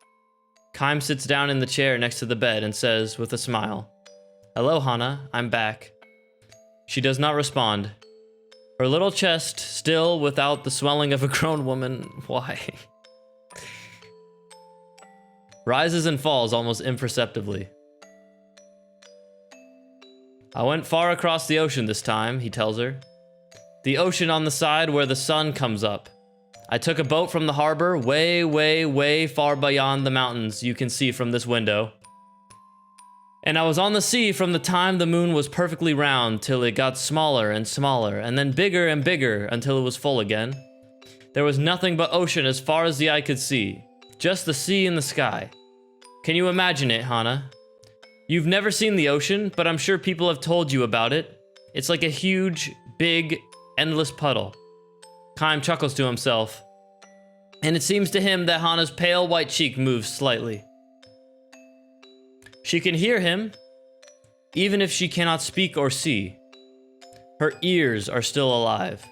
Kime sits down in the chair next to the bed and says with a smile, Hello, Hannah, I'm back. She does not respond. Her little chest, still without the swelling of a grown woman, why? Rises and falls almost imperceptibly. I went far across the ocean this time, he tells her. The ocean on the side where the sun comes up. I took a boat from the harbor way, way, way far beyond the mountains you can see from this window. And I was on the sea from the time the moon was perfectly round till it got smaller and smaller, and then bigger and bigger until it was full again. There was nothing but ocean as far as the eye could see. Just the sea and the sky. Can you imagine it, Hannah? You've never seen the ocean, but I'm sure people have told you about it. It's like a huge, big, endless puddle. Kime chuckles to himself, and it seems to him that Hannah's pale white cheek moves slightly. She can hear him, even if she cannot speak or see. Her ears are still alive.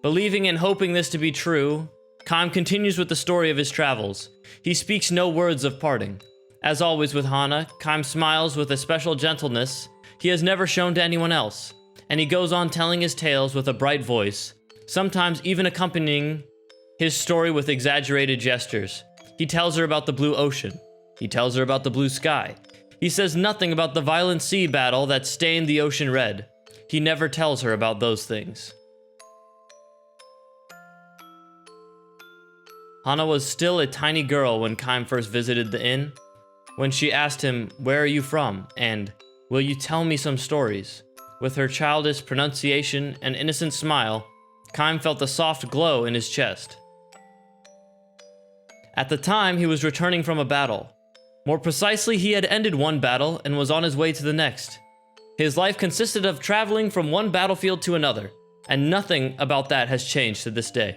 Believing and hoping this to be true, Kime continues with the story of his travels. He speaks no words of parting. As always with Hannah, Kime smiles with a special gentleness he has never shown to anyone else, and he goes on telling his tales with a bright voice, sometimes even accompanying his story with exaggerated gestures. He tells her about the blue ocean. He tells her about the blue sky. He says nothing about the violent sea battle that stained the ocean red. He never tells her about those things. Hana was still a tiny girl when Kaim first visited the inn. When she asked him, "Where are you from?" and "Will you tell me some stories?" With her childish pronunciation and innocent smile, Kaim felt a soft glow in his chest. At the time, he was returning from a battle. More precisely, he had ended one battle and was on his way to the next. His life consisted of traveling from one battlefield to another, and nothing about that has changed to this day.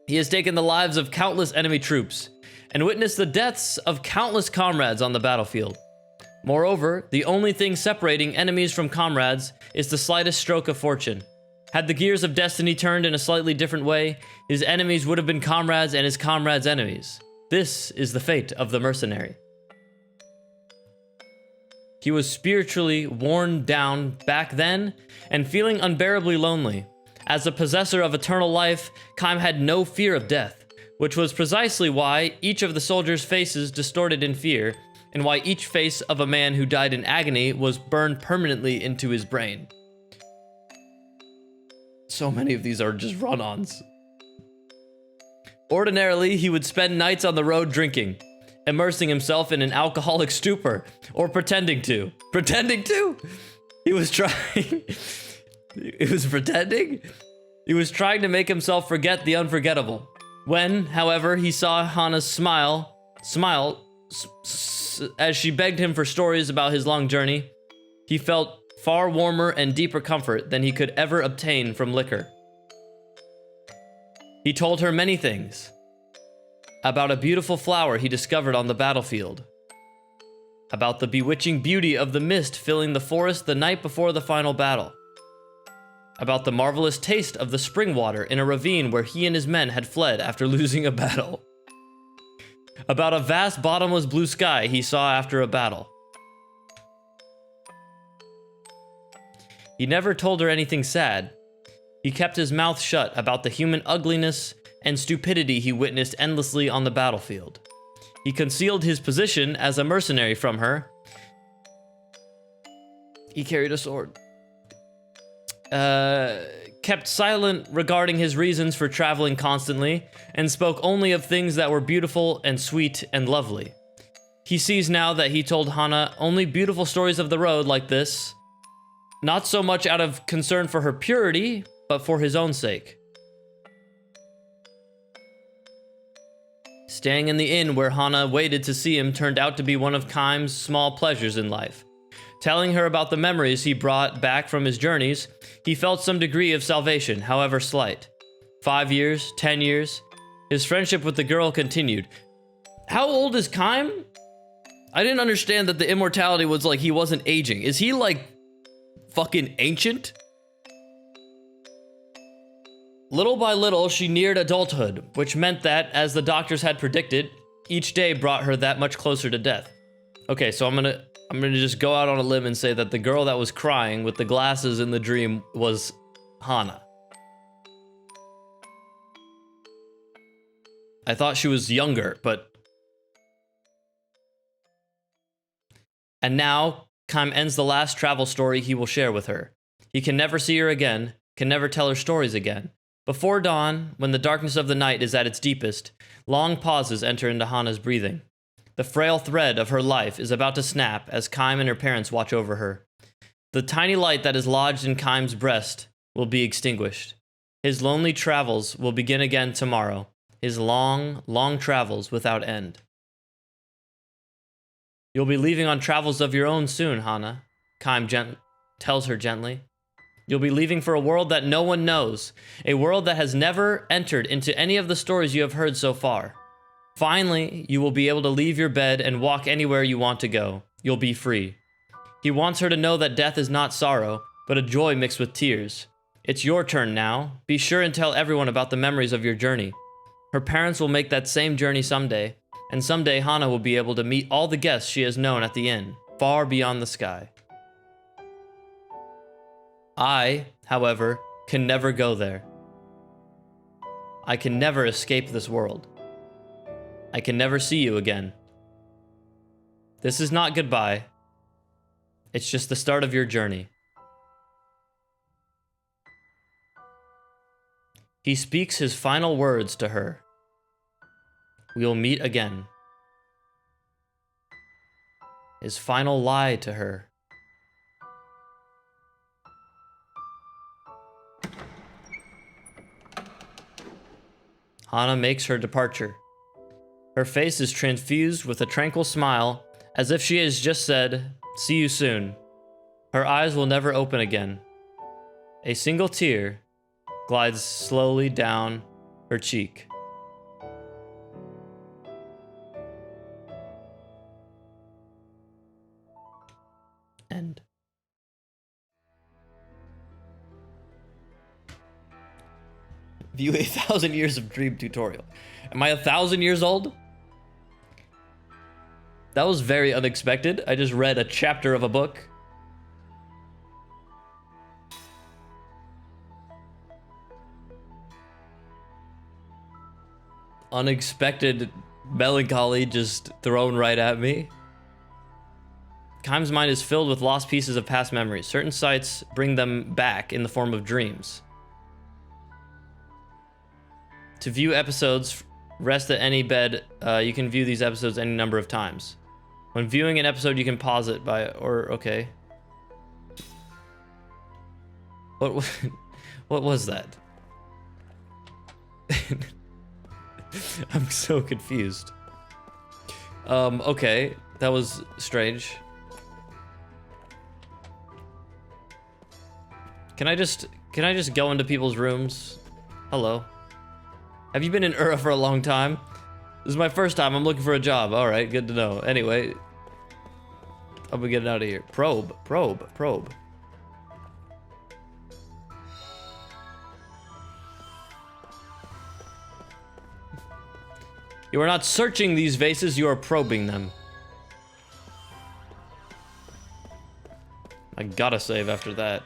He has taken the lives of countless enemy troops, and witnessed the deaths of countless comrades on the battlefield. Moreover, the only thing separating enemies from comrades is the slightest stroke of fortune. Had the gears of destiny turned in a slightly different way, his enemies would have been comrades and his comrades' enemies. This is the fate of the mercenary. He was spiritually worn down back then and feeling unbearably lonely. As a possessor of eternal life, Kaim had no fear of death, which was precisely why each of the soldiers' faces distorted in fear, and why each face of a man who died in agony was burned permanently into his brain. So many of these are just run-ons. Ordinarily, he would spend nights on the road drinking, immersing himself in an alcoholic stupor, or pretending to. Pretending to? He was trying... He was pretending? He was trying to make himself forget the unforgettable. When, however, he saw Hana's smile as she begged him for stories about his long journey, he felt far warmer and deeper comfort than he could ever obtain from liquor. He told her many things. About a beautiful flower he discovered on the battlefield. About the bewitching beauty of the mist filling the forest the night before the final battle. About the marvelous taste of the spring water in a ravine where he and his men had fled after losing a battle. About a vast bottomless blue sky he saw after a battle. He never told her anything sad. He kept his mouth shut about the human ugliness and stupidity he witnessed endlessly on the battlefield. He concealed his position as a mercenary from her. He carried a sword. Kept silent regarding his reasons for traveling constantly, and spoke only of things that were beautiful and sweet and lovely. He sees now that he told Hana only beautiful stories of the road like this, not so much out of concern for her purity, but for his own sake. Staying in the inn where Hana waited to see him turned out to be one of Kaim's small pleasures in life. Telling her about the memories he brought back from his journeys, he felt some degree of salvation, however slight. 5 years, 10 years, his friendship with the girl continued. How old is Kaim? I didn't understand that the immortality was like he wasn't aging. Is he like fucking ancient? Little by little, she neared adulthood, which meant that, as the doctors had predicted, each day brought her that much closer to death. Okay, so I'm gonna just go out on a limb and say that the girl that was crying with the glasses in the dream was Hana. I thought she was younger, but... And now, Kaim ends the last travel story he will share with her. He can never see her again, can never tell her stories again. Before dawn, when the darkness of the night is at its deepest, long pauses enter into Hana's breathing. The frail thread of her life is about to snap as Kaim and her parents watch over her. The tiny light that is lodged in Kaim's breast will be extinguished. His lonely travels will begin again tomorrow. His long, long travels without end. You'll be leaving on travels of your own soon, Hana, Kaim tells her gently. You'll be leaving for a world that no one knows, a world that has never entered into any of the stories you have heard so far. Finally, you will be able to leave your bed and walk anywhere you want to go. You'll be free. He wants her to know that death is not sorrow, but a joy mixed with tears. It's your turn now. Be sure and tell everyone about the memories of your journey. Her parents will make that same journey someday, and someday Hana will be able to meet all the guests she has known at the inn, far beyond the sky. I, however, can never go there. I can never escape this world. I can never see you again. This is not goodbye. It's just the start of your journey. He speaks his final words to her. We will meet again. His final lie to her. Hana makes her departure. Her face is transfused with a tranquil smile, as if she has just said, "See you soon." Her eyes will never open again. A single tear glides slowly down her cheek. End. View 1,000 years of dream tutorial. Am I 1,000 years old? That was very unexpected. I just read a chapter of a book. Unexpected melancholy just thrown right at me. Keim's mind is filled with lost pieces of past memories. Certain sights bring them back in the form of dreams. To view episodes, rest at any bed. You can view these episodes any number of times. When viewing an episode, you can pause it okay. What was that? I'm so confused. Okay, that was strange. Can I just go into people's rooms? Hello. Have you been in Ura for a long time? This is my first time. I'm looking for a job. All right, good to know. Anyway, I'm getting out of here. Probe. You are not searching these vases, you are probing them. I gotta save after that.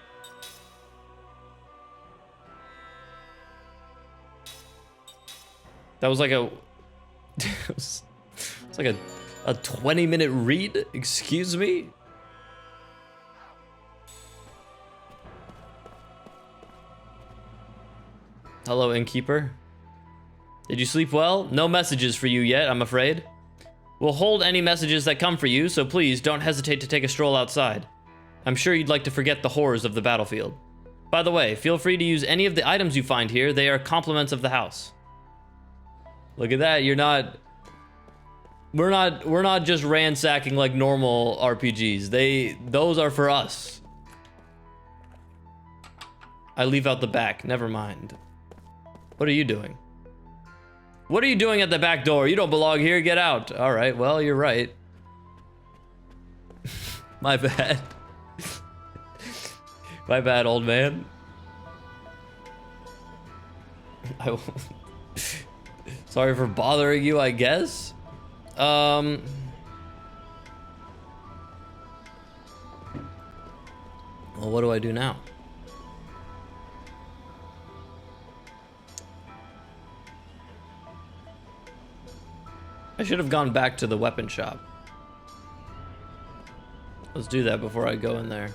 That was like a... it's like a 20-minute read? Excuse me? Hello, innkeeper. Did you sleep well? No messages for you yet, I'm afraid. We'll hold any messages that come for you, so please don't hesitate to take a stroll outside. I'm sure you'd like to forget the horrors of the battlefield. By the way, feel free to use any of the items you find here. They are compliments of the house. Look at that, we're not just ransacking like normal RPGs. Those are for us. I leave out the back, never mind. What are you doing? What are you doing at the back door? You don't belong here, get out. All right, well, you're right. My bad. My bad, old man. Sorry for bothering you, I guess. Well, what do I do now? I should have gone back to the weapon shop. Let's do that before I go in there.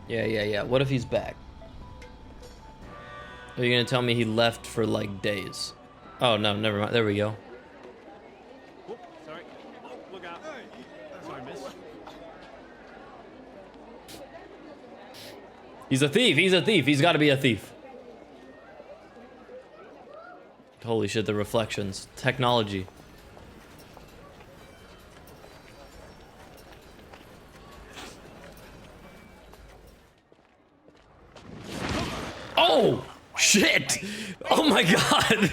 Yeah. What if he's back? Are you gonna tell me he left for like days? Oh no, never mind. There we go. Whoop, sorry. Oh, look out. Sorry, miss. He's a thief. He's a thief. He's got to be a thief. Holy shit, the reflections. Technology. Oh, shit. Oh my god.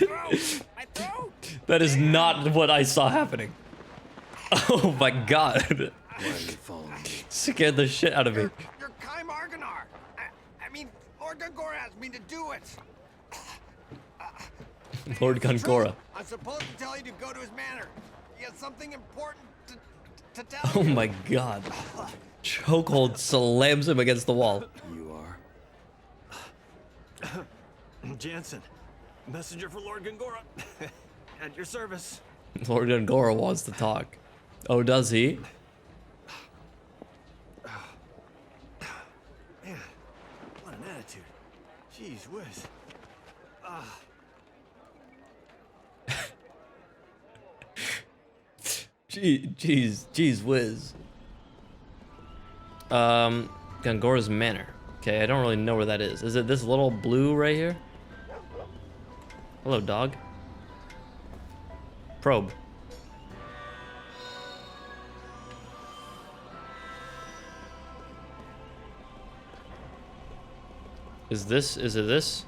That is not what I saw happening. Oh my god. Scared the shit out of me. You're Keim Argonar. I mean, Lord Gungora asked me to do it. Lord Gungora. I'm supposed to tell you to go to his manor. He has something important to tell Oh you. my god. Chokehold slams him against the wall. You are? Jansen, messenger for Lord Gungora. At your service. Lord Gungora wants to talk. Oh, does he? Man, what an attitude. Jeez whiz. Jeez whiz. Gongora's Manor. Okay, I don't really know where that is. Is it this little blue right here? Hello, dog. Probe. Is it this?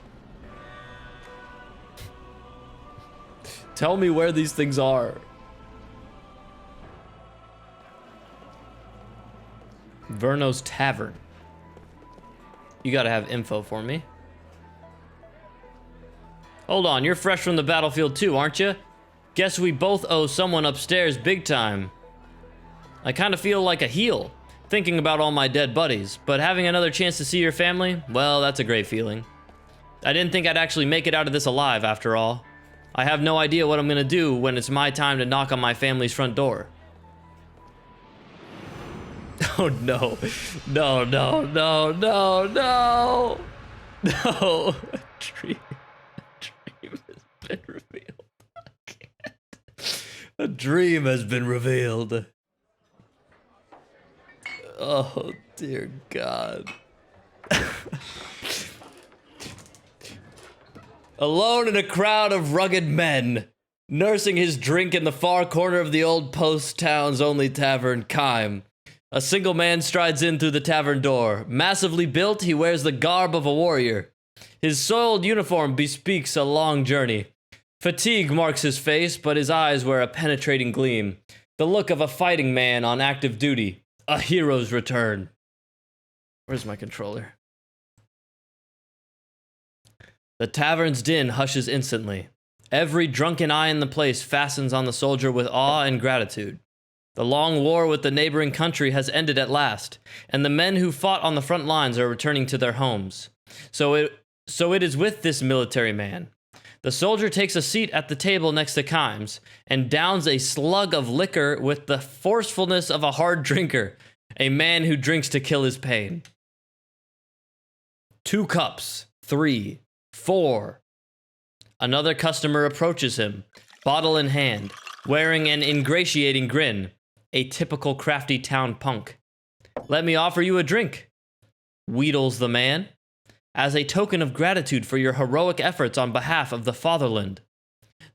Tell me where these things are. Verno's Tavern. You gotta have info for me. Hold on, you're fresh from the battlefield too, aren't you? Guess we both owe someone upstairs big time. I kinda feel like a heel, thinking about all my dead buddies, but having another chance to see your family, well, that's a great feeling. I didn't think I'd actually make it out of this alive after all. I have no idea what I'm gonna do when it's my time to knock on my family's front door. Oh no. No. No. A dream has been revealed. I can't. A dream has been revealed. Oh dear God. Alone in a crowd of rugged men, nursing his drink in the far corner of the old post town's only tavern, Kime. A single man strides in through the tavern door. Massively built, he wears the garb of a warrior. His soiled uniform bespeaks a long journey. Fatigue marks his face, but his eyes wear a penetrating gleam. The look of a fighting man on active duty. A hero's return. Where's my controller? The tavern's din hushes instantly. Every drunken eye in the place fastens on the soldier with awe and gratitude. The long war with the neighboring country has ended at last, and the men who fought on the front lines are returning to their homes. So it is with this military man. The soldier takes a seat at the table next to Kimes and downs a slug of liquor with the forcefulness of a hard drinker, a man who drinks to kill his pain. 2 cups, 3, 4. Another customer approaches him, bottle in hand, wearing an ingratiating grin, a typical crafty town punk. Let me offer you a drink, wheedles the man, as a token of gratitude for your heroic efforts on behalf of the fatherland.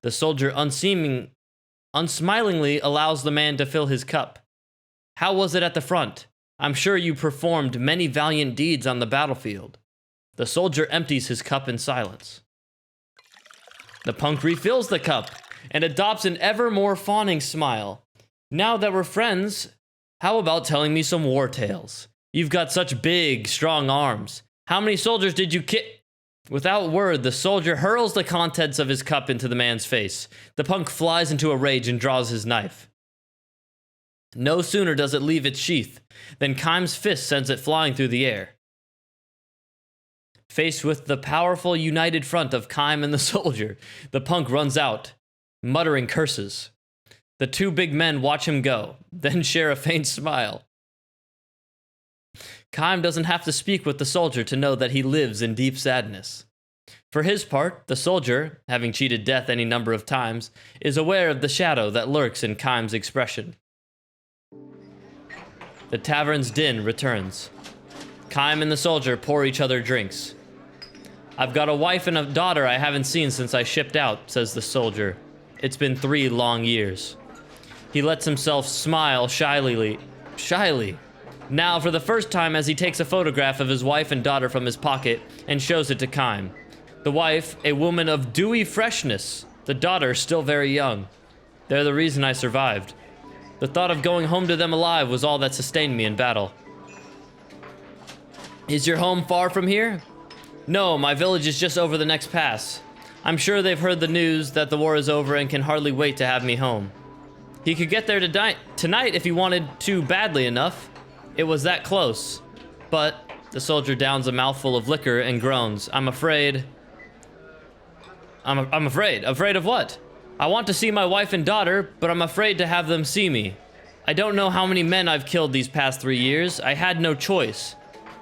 The soldier unsmilingly allows the man to fill his cup. How was it at the front? I'm sure you performed many valiant deeds on the battlefield. The soldier empties his cup in silence. The punk refills the cup and adopts an ever more fawning smile. Now that we're friends, how about telling me some war tales? You've got such big, strong arms. How many soldiers did you kill? Without word, the soldier hurls the contents of his cup into the man's face. The punk flies into a rage and draws his knife. No sooner does it leave its sheath than Kime's fist sends it flying through the air. Faced with the powerful united front of Kime and the soldier, the punk runs out, muttering curses. The 2 big men watch him go, then share a faint smile. Kime doesn't have to speak with the soldier to know that he lives in deep sadness. For his part, the soldier, having cheated death any number of times, is aware of the shadow that lurks in Kime's expression. The tavern's din returns. Kime and the soldier pour each other drinks. I've got a wife and a daughter I haven't seen since I shipped out, says the soldier. It's been 3 long years. He lets himself smile shyly. Now, for the first time, as he takes a photograph of his wife and daughter from his pocket and shows it to Kime. The wife, a woman of dewy freshness. The daughter, still very young. They're the reason I survived. The thought of going home to them alive was all that sustained me in battle. Is your home far from here? No, my village is just over the next pass. I'm sure they've heard the news that the war is over and can hardly wait to have me home. He could get there tonight if he wanted to badly enough. It was that close. But the soldier downs a mouthful of liquor and groans. I'm afraid. I'm afraid. Afraid of what? I want to see my wife and daughter, but I'm afraid to have them see me. I don't know how many men I've killed these past 3 years. I had no choice.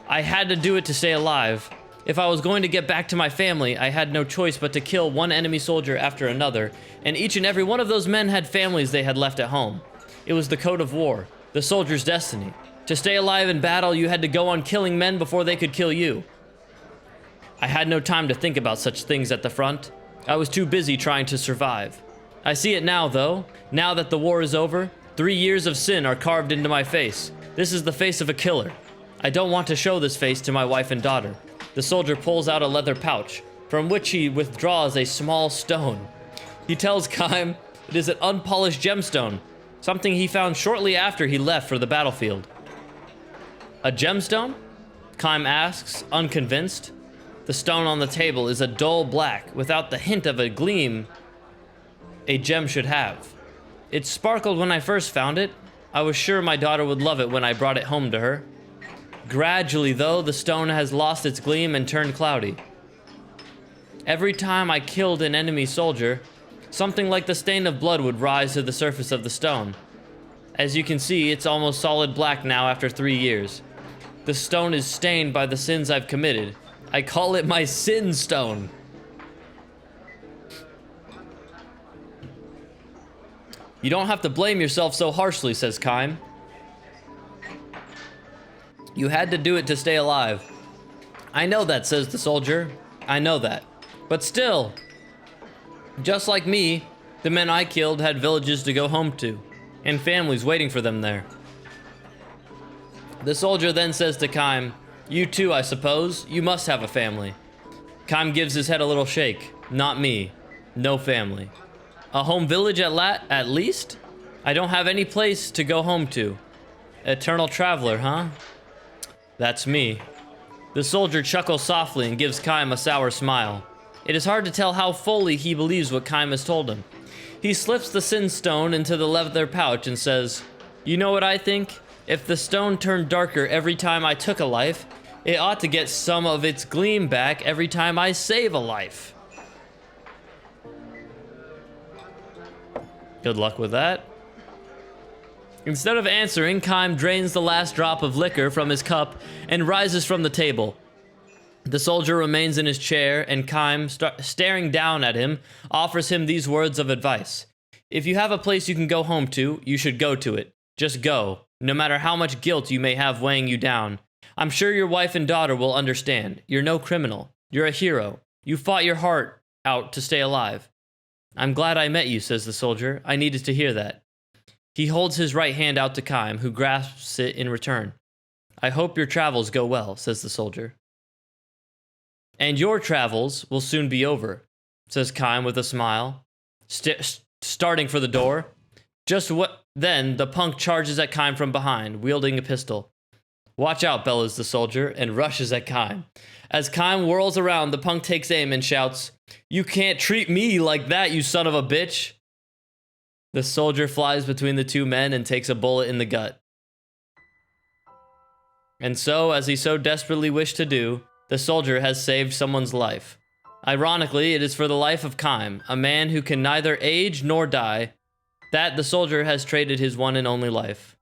I had to do it to stay alive. If I was going to get back to my family, I had no choice but to kill one enemy soldier after another, and each and every one of those men had families they had left at home. It was the code of war, the soldier's destiny. To stay alive in battle, you had to go on killing men before they could kill you. I had no time to think about such things at the front. I was too busy trying to survive. I see it now, though. Now that the war is over, 3 years of sin are carved into my face. This is the face of a killer. I don't want to show this face to my wife and daughter. The soldier pulls out a leather pouch, from which he withdraws a small stone. He tells Kaim it is an unpolished gemstone, something he found shortly after he left for the battlefield. A gemstone? Kaim asks, unconvinced. The stone on the table is a dull black, without the hint of a gleam a gem should have. It sparkled when I first found it. I was sure my daughter would love it when I brought it home to her. Gradually, though, the stone has lost its gleam and turned cloudy. Every time I killed an enemy soldier, something like the stain of blood would rise to the surface of the stone. As you can see, it's almost solid black now after 3 years. The stone is stained by the sins I've committed. I call it my sin stone. You don't have to blame yourself so harshly, says Kaim. You had to do it to stay alive. I know that, says the soldier. I know that. But still, just like me, the men I killed had villages to go home to, and families waiting for them there. The soldier then says to Kaim, you too, I suppose. You must have a family. Kaim gives his head a little shake. Not me. No family. A home village at least? I don't have any place to go home to. Eternal traveler, huh? That's me. The soldier chuckles softly and gives Kaim a sour smile. It is hard to tell how fully he believes what Kaim has told him. He slips the sin stone into the leather pouch and says, you know what I think? If the stone turned darker every time I took a life, it ought to get some of its gleam back every time I save a life. Good luck with that. Instead of answering, Kaim drains the last drop of liquor from his cup and rises from the table. The soldier remains in his chair, and Kaim, staring down at him, offers him these words of advice. If you have a place you can go home to, you should go to it. Just go, no matter how much guilt you may have weighing you down. I'm sure your wife and daughter will understand. You're no criminal. You're a hero. You fought your heart out to stay alive. I'm glad I met you, says the soldier. I needed to hear that. He holds his right hand out to Kaim, who grasps it in return. I hope your travels go well, says the soldier. And your travels will soon be over, says Kaim with a smile, starting for the door. Then the punk charges at Kaim from behind, wielding a pistol. Watch out, bellows the soldier, and rushes at Kaim. As Kaim whirls around, the punk takes aim and shouts, "You can't treat me like that, you son of a bitch!" The soldier flies between the two men and takes a bullet in the gut. And so, as he so desperately wished to do, the soldier has saved someone's life. Ironically, it is for the life of Kaim, a man who can neither age nor die, that the soldier has traded his one and only life.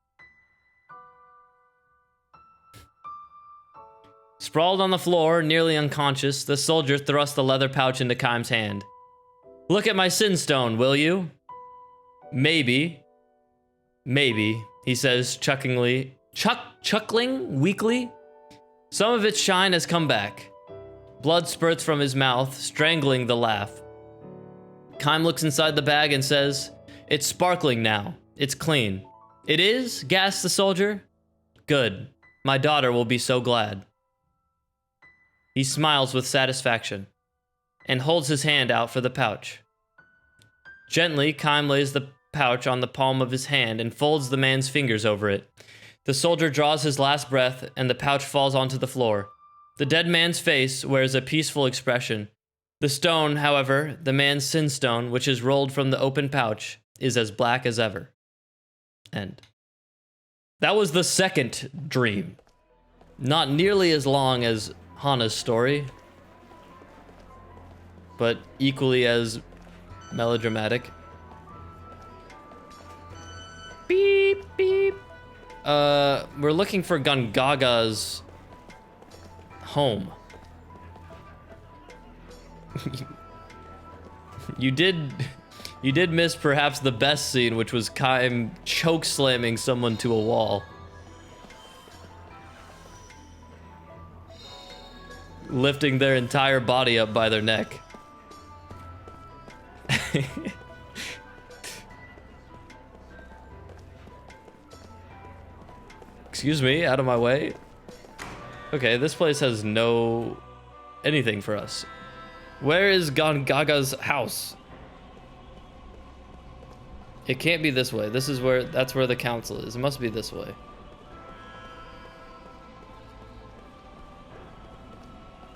Sprawled on the floor, nearly unconscious, the soldier thrusts the leather pouch into Kaim's hand. "Look at my sin stone, will you?" Maybe, he says chuckling weakly. Some of its shine has come back. Blood spurts from his mouth, strangling the laugh. Kaim looks inside the bag and says, "It's sparkling now. It's clean." "It is?" gasps the soldier. "Good. My daughter will be so glad." He smiles with satisfaction and holds his hand out for the pouch. Gently, Kaim lays the pouch on the palm of his hand and folds the man's fingers over it. The soldier draws his last breath, and the pouch falls onto the floor. The dead man's face wears a peaceful expression. The stone, however, the man's sin stone, which is rolled from the open pouch, is as black as ever. End. That was the second dream. Not nearly as long as Hana's story, but equally as melodramatic. Beep, beep. We're looking for Gangaga's home. You did You did miss perhaps the best scene, which was Kaim choke slamming someone to a wall. Lifting their entire body up by their neck. Excuse me, out of my way. Okay, this place has no anything for us. Where is Gaga's house? It can't be this way. This is where, that's where the council is. It must be this way.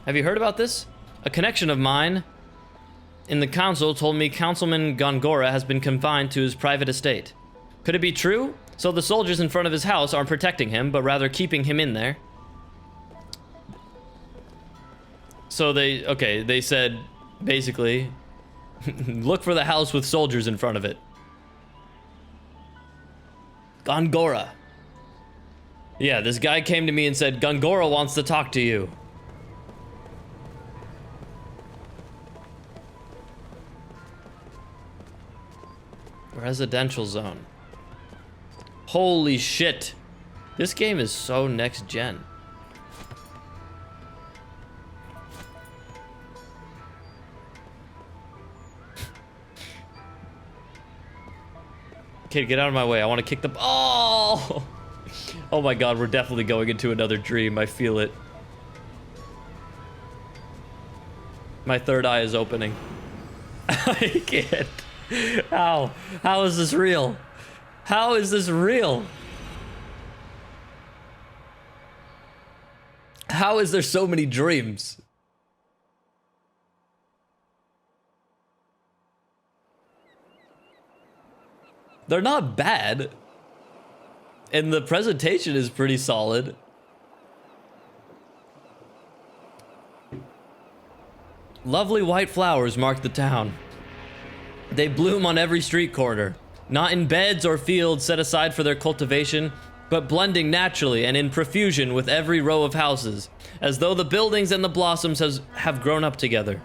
Have you heard about this? A connection of mine in the council told me Councilman Gongora has been confined to his private estate. Could it be true? So the soldiers in front of his house aren't protecting him, but rather keeping him in there. So they said, basically, look for the house with soldiers in front of it. Gongora. Yeah, this guy came to me and said, Gongora wants to talk to you. Residential zone. Holy shit. This game is so next gen. Kid, get out of my way. I want to kick the... Oh! Oh my god, we're definitely going into another dream. I feel it. My third eye is opening. I can't. How? How is this real? How is this real? How is there so many dreams? They're not bad. And the presentation is pretty solid. Lovely white flowers mark the town. They bloom on every street corner, not in beds or fields set aside for their cultivation, but blending naturally and in profusion with every row of houses, as though the buildings and the blossoms have grown up together.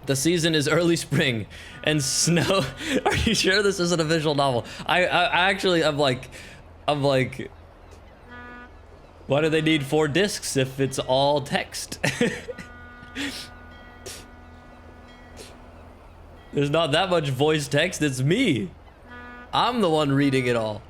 The season is early spring, and snow... Are you sure this isn't a visual novel? I'm like... Why do they need 4 discs if it's all text? There's not that much voice text, it's me. I'm the one reading it all.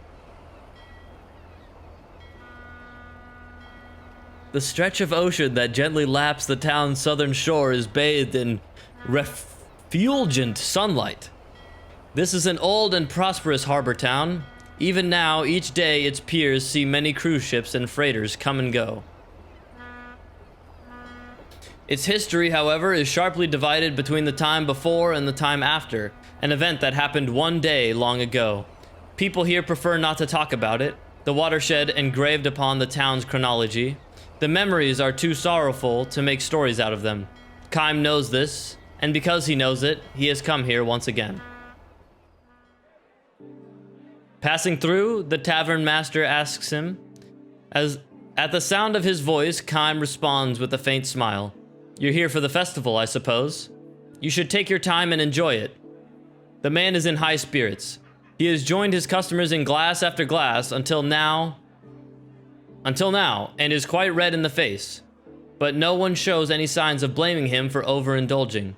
The stretch of ocean that gently laps the town's southern shore is bathed in refulgent sunlight. This is an old and prosperous harbor town. Even now, each day its piers see many cruise ships and freighters come and go. Its history, however, is sharply divided between the time before and the time after, an event that happened one day long ago. People here prefer not to talk about it, the watershed engraved upon the town's chronology. The memories are too sorrowful to make stories out of them. Kaim knows this, and because he knows it, he has come here once again. Passing through, the tavern master asks him. As at the sound of his voice, Kaim responds with a faint smile. You're here for the festival, I suppose. You should take your time and enjoy it. The man is in high spirits. He has joined his customers in glass after glass until now, and is quite red in the face. But no one shows any signs of blaming him for overindulging.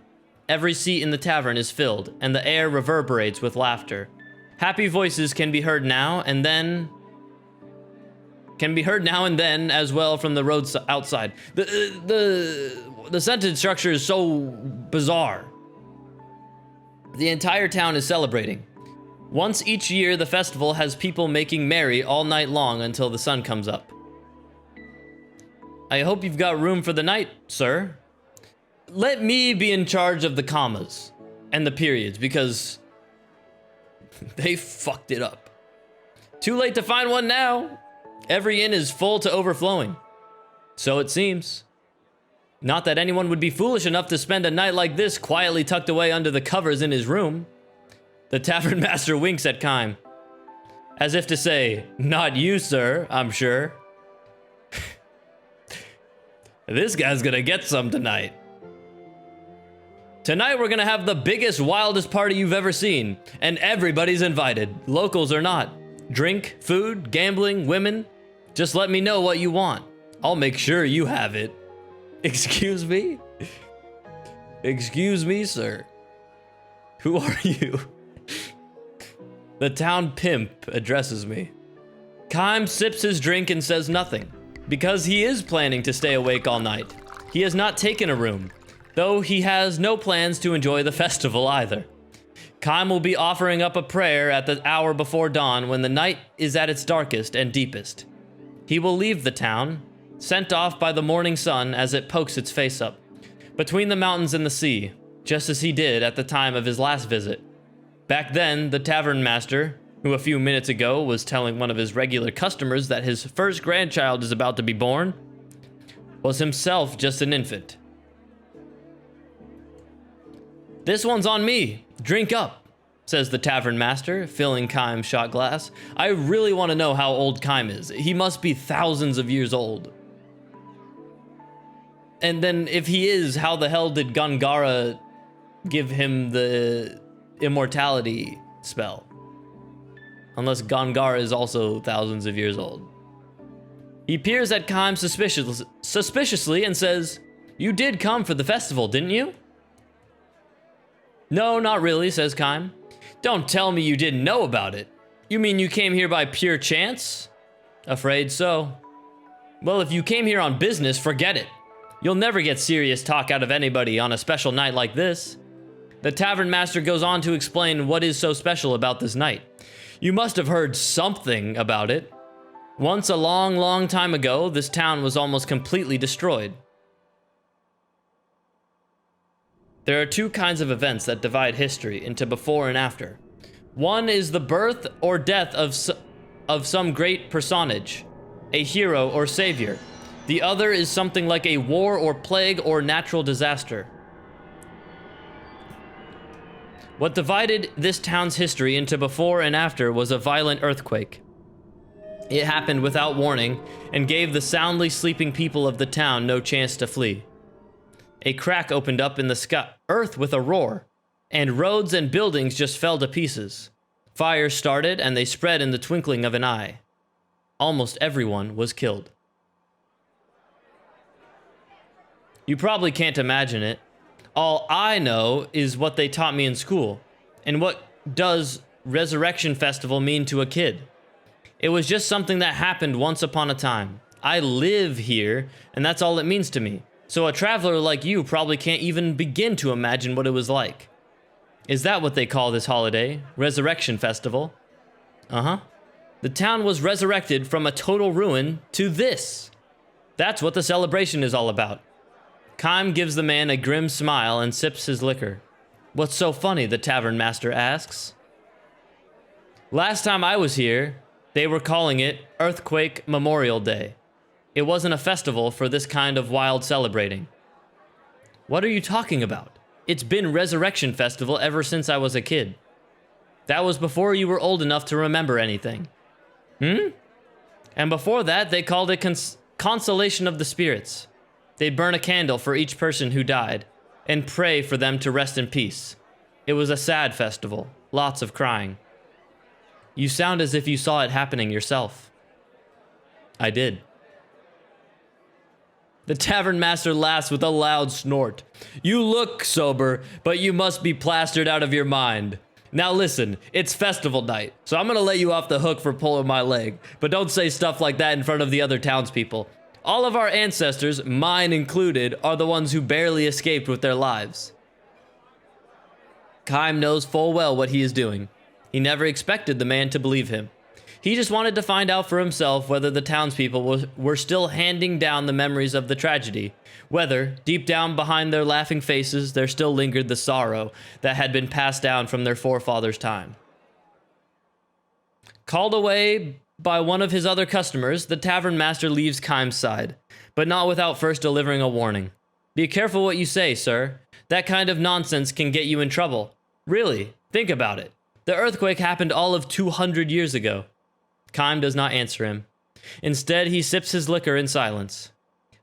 Every seat in the tavern is filled, and the air reverberates with laughter. Happy voices can be heard now and then as well from the road outside. The sentence structure is so bizarre. The entire town is celebrating. Once each year, the festival has people making merry all night long until the sun comes up. I hope you've got room for the night, sir. Let me be in charge of the commas and the periods because they fucked it up. Too late to find one now. Every inn is full to overflowing. So it seems. Not that anyone would be foolish enough to spend a night like this quietly tucked away under the covers in his room. The tavern master winks at Kaim, as if to say, not you, sir, I'm sure. This guy's gonna get some tonight. Tonight we're gonna have the biggest, wildest party you've ever seen, and everybody's invited, locals or not. Drink, food, gambling, women. Just let me know what you want. I'll make sure you have it. Excuse me? Excuse me, sir. Who are you? The town pimp addresses me. Kime sips his drink and says nothing, because he is planning to stay awake all night. He has not taken a room, though he has no plans to enjoy the festival either. Kime will be offering up a prayer at the hour before dawn when the night is at its darkest and deepest. He will leave the town, sent off by the morning sun as it pokes its face up, between the mountains and the sea, just as he did at the time of his last visit. Back then, the tavern master, who a few minutes ago was telling one of his regular customers that his first grandchild is about to be born, was himself just an infant. This one's on me. Drink up, says the tavern master, filling Kime's shot glass. I really want to know how old Kime is. He must be thousands of years old. And then if he is, how the hell did Gangara give him the immortality spell? Unless Gangara is also thousands of years old. He peers at Kime suspiciously and says, "You did come for the festival, didn't you?" "No, not really," says Kime. "Don't tell me you didn't know about it. You mean you came here by pure chance?" "Afraid so." "Well, if you came here on business, forget it. You'll never get serious talk out of anybody on a special night like this." The tavern master goes on to explain what is so special about this night. "You must have heard something about it. Once a long, long time ago, this town was almost completely destroyed. There are two kinds of events that divide history into before and after. One is the birth or death of some great personage, a hero or savior. The other is something like a war or plague or natural disaster. What divided this town's history into before and after was a violent earthquake. It happened without warning and gave the soundly sleeping people of the town no chance to flee. A crack opened up in the earth with a roar, and roads and buildings just fell to pieces. Fires started and they spread in the twinkling of an eye. Almost everyone was killed. You probably can't imagine it. All I know is what they taught me in school. And what does Resurrection Festival mean to a kid? It was just something that happened once upon a time. I live here, and that's all it means to me. So a traveler like you probably can't even begin to imagine what it was like. Is that what they call this holiday? Resurrection Festival? Uh-huh. The town was resurrected from a total ruin to this. That's what the celebration is all about. Kime gives the man a grim smile and sips his liquor. What's so funny? The tavern master asks. Last time I was here, they were calling it Earthquake Memorial Day. It wasn't a festival for this kind of wild celebrating. What are you talking about? It's been Resurrection Festival ever since I was a kid. That was before you were old enough to remember anything. And before that, they called it Consolation of the Spirits. They'd burn a candle for each person who died and pray for them to rest in peace. It was a sad festival, lots of crying. You sound as if you saw it happening yourself. I did. The tavern master laughs with a loud snort. You look sober, but you must be plastered out of your mind. Now listen, it's festival night, so I'm gonna let you off the hook for pulling my leg, but don't say stuff like that in front of the other townspeople. All of our ancestors, mine included, are the ones who barely escaped with their lives. Kime knows full well what he is doing. He never expected the man to believe him. He just wanted to find out for himself whether the townspeople were still handing down the memories of the tragedy, whether, deep down behind their laughing faces, there still lingered the sorrow that had been passed down from their forefathers' time. Called away by one of his other customers, the tavern master leaves Kime's side, but not without first delivering a warning. Be careful what you say, sir. That kind of nonsense can get you in trouble. Really, think about it. The earthquake happened all of 200 years ago. Kime does not answer him. Instead, he sips his liquor in silence.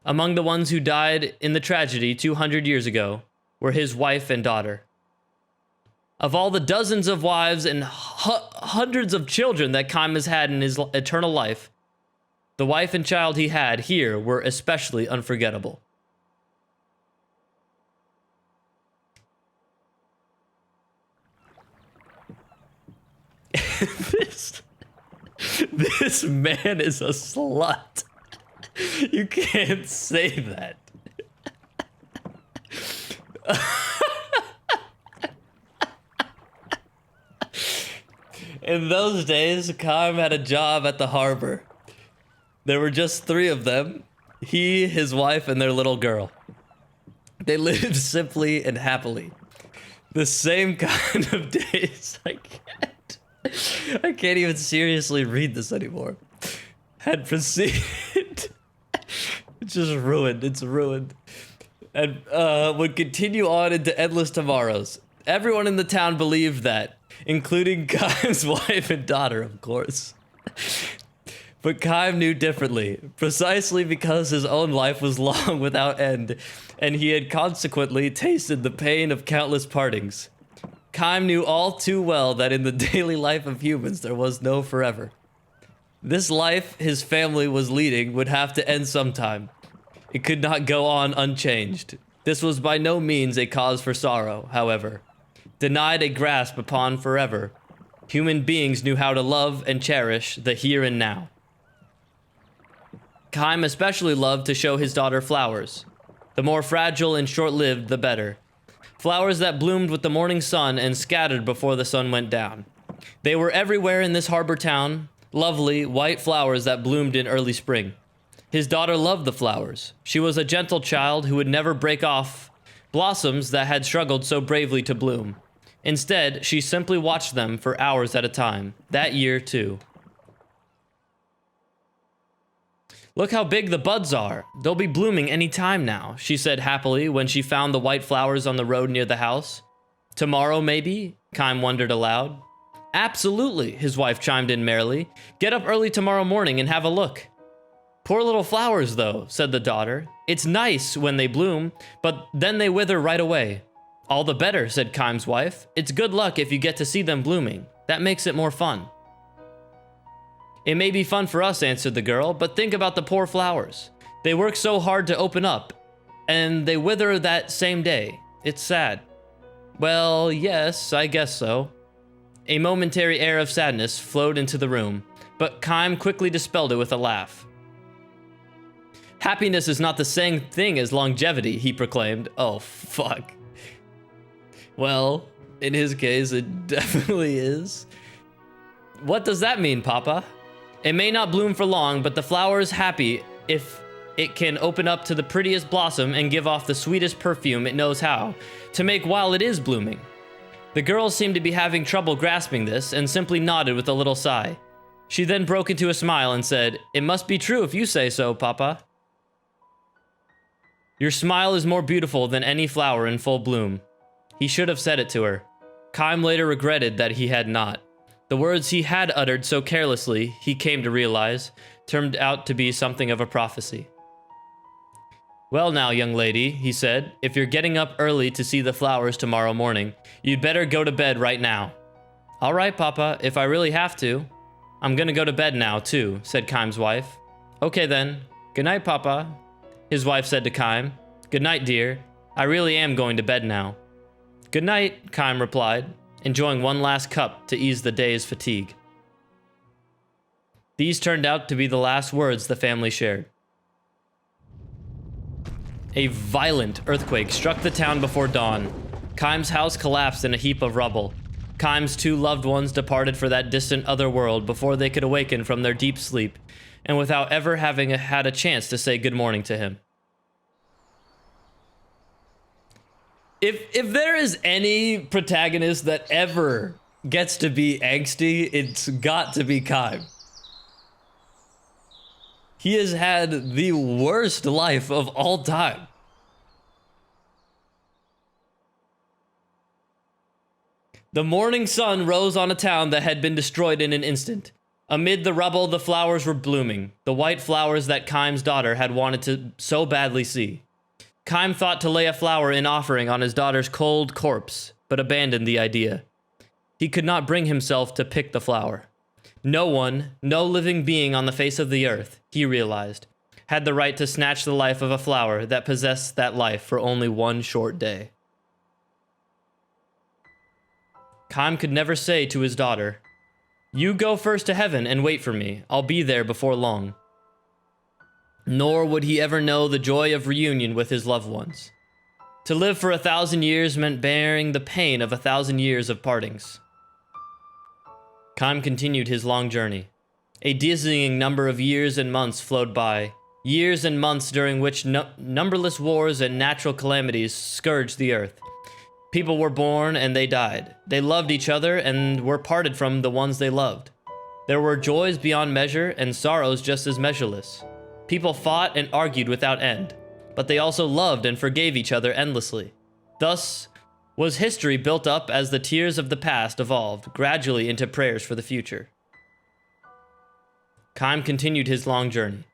Among the ones who died in the tragedy 200 years ago, were his wife and daughter. Of all the dozens of wives and hundreds of children that Kaim has had in his eternal life, the wife and child he had here were especially unforgettable. This man is a slut. You can't say that. In those days, Kaim had a job at the harbor. There were just 3 of them. He, his wife, and their little girl. They lived simply and happily. The same kind of days. I can't even seriously read this anymore. Had proceeded. It's just ruined. It's ruined. And would continue on into endless tomorrows. Everyone in the town believed that, including Kaim's wife and daughter, of course. But Kaim knew differently, precisely because his own life was long without end, and he had consequently tasted the pain of countless partings. Kaim knew all too well that in the daily life of humans there was no forever. This life his family was leading would have to end sometime. It could not go on unchanged. This was by no means a cause for sorrow, however. Denied a grasp upon forever, human beings knew how to love and cherish the here and now. Kaim especially loved to show his daughter flowers. The more fragile and short-lived, the better. Flowers that bloomed with the morning sun and scattered before the sun went down. They were everywhere in this harbor town, lovely, white flowers that bloomed in early spring. His daughter loved the flowers. She was a gentle child who would never break off blossoms that had struggled so bravely to bloom. Instead, she simply watched them for hours at a time, that year too. Look how big the buds are. They'll be blooming any time now, she said happily when she found the white flowers on the road near the house. Tomorrow, maybe? Kaim wondered aloud. Absolutely, his wife chimed in merrily. Get up early tomorrow morning and have a look. Poor little flowers, though, said the daughter. It's nice when they bloom, but then they wither right away. All the better, said Kaim's wife. It's good luck if you get to see them blooming. That makes it more fun. It may be fun for us, answered the girl, but think about the poor flowers. They work so hard to open up, and they wither that same day. It's sad. Well, yes, I guess so. A momentary air of sadness flowed into the room, but Kaim quickly dispelled it with a laugh. Happiness is not the same thing as longevity, he proclaimed. Oh, fuck. Well, in his case, it definitely is. What does that mean, Papa? It may not bloom for long, but the flower is happy if it can open up to the prettiest blossom and give off the sweetest perfume it knows how to make while it is blooming. The girl seemed to be having trouble grasping this and simply nodded with a little sigh. She then broke into a smile and said, It must be true if you say so, Papa. Your smile is more beautiful than any flower in full bloom. He should have said it to her. Kaim later regretted that he had not. The words he had uttered so carelessly, he came to realize, turned out to be something of a prophecy. Well now, young lady, he said, if you're getting up early to see the flowers tomorrow morning, you'd better go to bed right now. All right, Papa, if I really have to. I'm gonna go to bed now, too, said Kaim's wife. Okay then. Good night, Papa, his wife said to Kaim. Good night, dear. I really am going to bed now. Good night, Kaim replied, enjoying one last cup to ease the day's fatigue. These turned out to be the last words the family shared. A violent earthquake struck the town before dawn. Kaim's house collapsed in a heap of rubble. Kaim's 2 loved ones departed for that distant other world before they could awaken from their deep sleep, and without ever having had a chance to say good morning to him. If there is any protagonist that ever gets to be angsty, it's got to be Kaim. He has had the worst life of all time. The morning sun rose on a town that had been destroyed in an instant. Amid the rubble, the flowers were blooming, the white flowers that Kaim's daughter had wanted to so badly see. Kime thought to lay a flower in offering on his daughter's cold corpse, but abandoned the idea. He could not bring himself to pick the flower. No one, no living being on the face of the earth, he realized, had the right to snatch the life of a flower that possessed that life for only one short day. Kime could never say to his daughter, "You go first to heaven and wait for me. I'll be there before long." Nor would he ever know the joy of reunion with his loved ones. To live for 1,000 years meant bearing the pain of 1,000 years of partings. Kime continued his long journey. A dizzying number of years and months flowed by, years and months during which numberless wars and natural calamities scourged the earth. People were born and they died. They loved each other and were parted from the ones they loved. There were joys beyond measure and sorrows just as measureless. People fought and argued without end, but they also loved and forgave each other endlessly. Thus was history built up as the tears of the past evolved gradually into prayers for the future. Kime continued his long journey.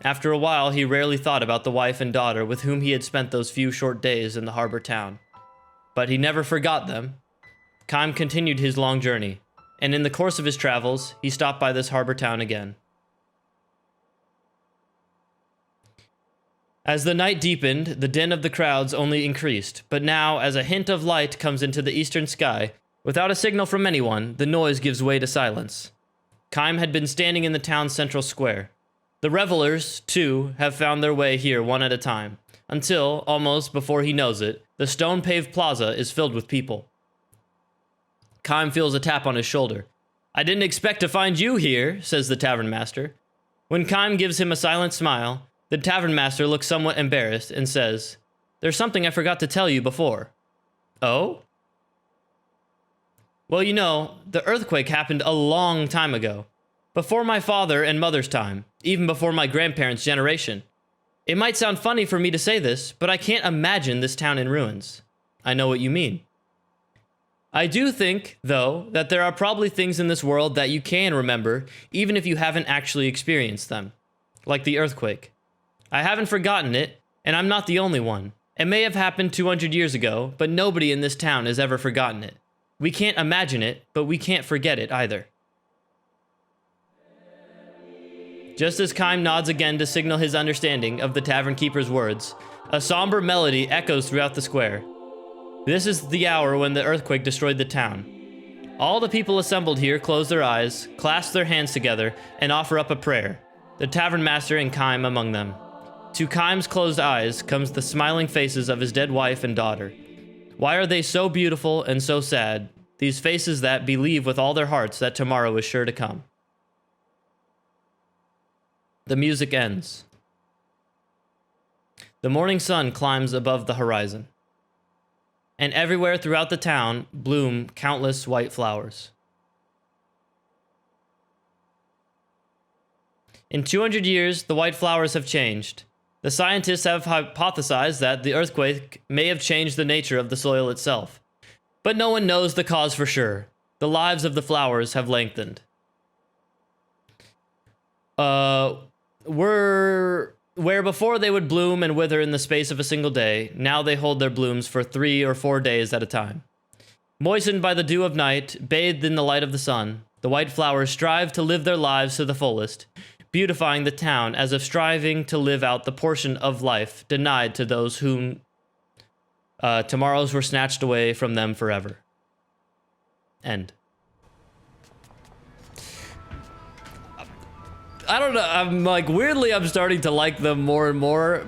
After a while, he rarely thought about the wife and daughter with whom he had spent those few short days in the harbor town. But he never forgot them. Kime continued his long journey, and in the course of his travels, he stopped by this harbor town again. As the night deepened, the din of the crowds only increased, but now, as a hint of light comes into the eastern sky, without a signal from anyone, the noise gives way to silence. Kime had been standing in the town's central square. The revelers, too, have found their way here one at a time, until, almost before he knows it, the stone-paved plaza is filled with people. Kime feels a tap on his shoulder. "I didn't expect to find you here," says the tavern master. When Kime gives him a silent smile, the tavern master looks somewhat embarrassed and says, "There's something I forgot to tell you before." "Oh?" "Well, you know, the earthquake happened a long time ago. Before my father and mother's time, even before my grandparents' generation. It might sound funny for me to say this, but I can't imagine this town in ruins." "I know what you mean." "I do think, though, that there are probably things in this world that you can remember, even if you haven't actually experienced them. Like the earthquake. I haven't forgotten it, and I'm not the only one. It may have happened 200 years ago, but nobody in this town has ever forgotten it. We can't imagine it, but we can't forget it either." Just as Kime nods again to signal his understanding of the tavern keeper's words, a somber melody echoes throughout the square. This is the hour when the earthquake destroyed the town. All the people assembled here close their eyes, clasp their hands together, and offer up a prayer, the tavern master and Kime among them. To Kime's closed eyes comes the smiling faces of his dead wife and daughter. Why are they so beautiful and so sad, these faces that believe with all their hearts that tomorrow is sure to come? The music ends. The morning sun climbs above the horizon. And everywhere throughout the town bloom countless white flowers. In 200 years, the white flowers have changed. The scientists have hypothesized that the earthquake may have changed the nature of the soil itself. But no one knows the cause for sure. The lives of the flowers have lengthened. Where before they would bloom and wither in the space of a single day, now they hold their blooms for 3 or 4 days at a time. Moistened by the dew of night, bathed in the light of the sun, the white flowers strive to live their lives to the fullest, beautifying the town as if striving to live out the portion of life denied to those whom tomorrows were snatched away from them forever. End. I don't know, I'm like, weirdly, I'm starting to like them more and more.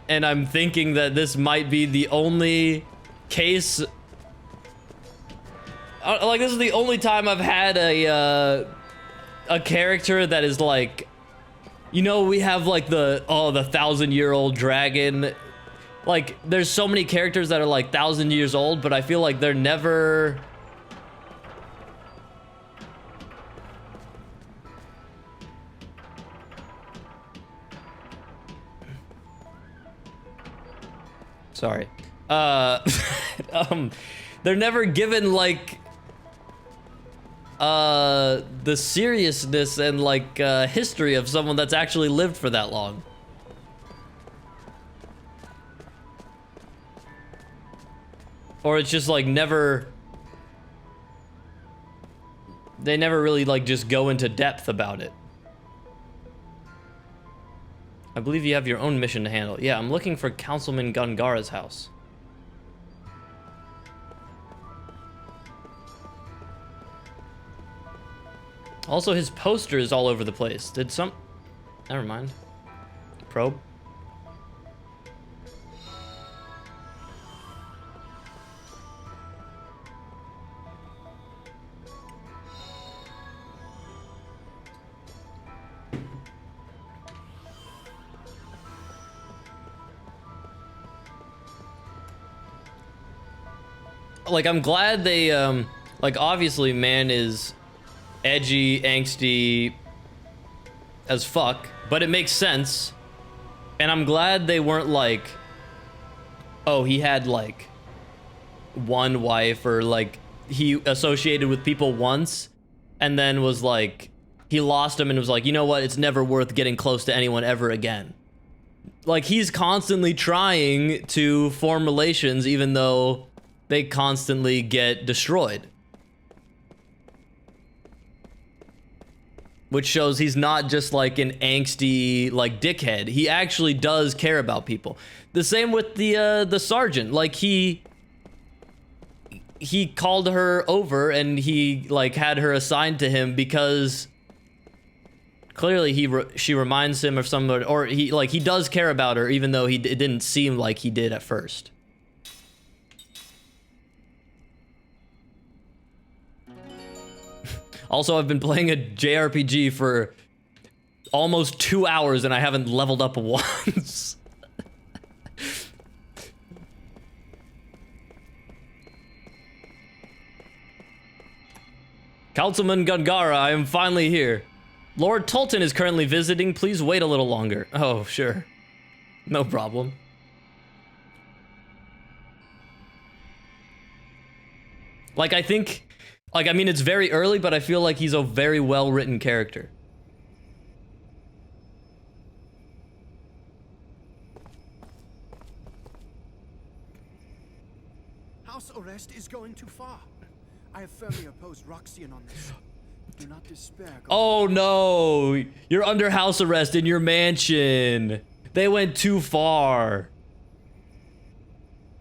And I'm thinking that this might be the only case. Like, this is the only time I've had a character that is like, you know, we have like the 1,000-year-old dragon. Like, there's so many characters that are like 1,000 years old, but I feel like they're never... Sorry. They're never given like the seriousness and like history of someone that's actually lived for that long. Or it's just like never... They never really like just go into depth about it. I believe you have your own mission to handle. Yeah, I'm looking for Councilman Gungara's house. Also, his poster is all over the place. Did some... Never mind. Probe. Like, I'm glad they, like, obviously, man is edgy, angsty as fuck, but it makes sense. And I'm glad they weren't like, oh, he had, like, one wife, or, like, he associated with people once, and then was like, he lost him and was like, you know what, it's never worth getting close to anyone ever again. Like, he's constantly trying to form relations, even though they constantly get destroyed. Which shows he's not just like an angsty, like, dickhead. He actually does care about people. The same with the sergeant. Like, he called her over and he, like, had her assigned to him because clearly she reminds him of somebody, or he does care about her, even though it didn't seem like he did at first. Also, I've been playing a JRPG for almost 2 hours and I haven't leveled up once. Councilman Gungara, I am finally here. Lord Tolton is currently visiting. Please wait a little longer. Oh, sure. No problem. Like, I think... Like, I mean, it's very early, but I feel like he's a very well-written character. House arrest is going too far. I have firmly opposed Roxian on this. Do not despair. Oh no! You're under house arrest in your mansion. They went too far.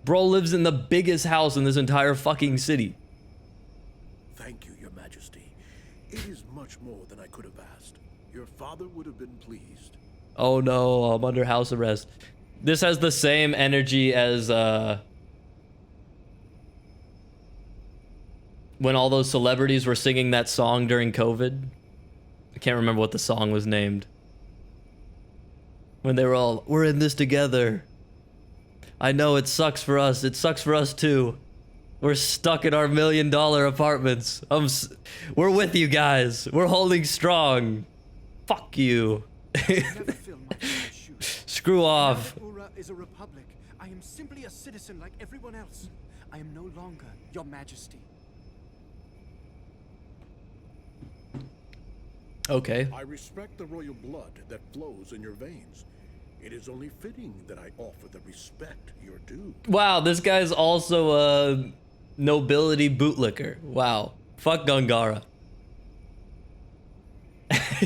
Bro lives in the biggest house in this entire fucking city. Thank you, Your Majesty. It is much more than I could have asked. Your father would have been pleased. Oh no, I'm under house arrest. This has the same energy as when all those celebrities were singing that song during COVID. I can't remember what the song was named. When they were all, we're in this together. I know it sucks for us. It sucks for us too. We're stuck in our $1 million apartments. We're with you guys. We're holding strong. Fuck you. Screw off. Ura is a republic. I am simply a citizen like everyone else. I am no longer Your Majesty. Okay. I respect the royal blood that flows in your veins. It is only fitting that I offer the respect you're due. Wow, this guy's also a nobility bootlicker. Wow. Fuck Gungara.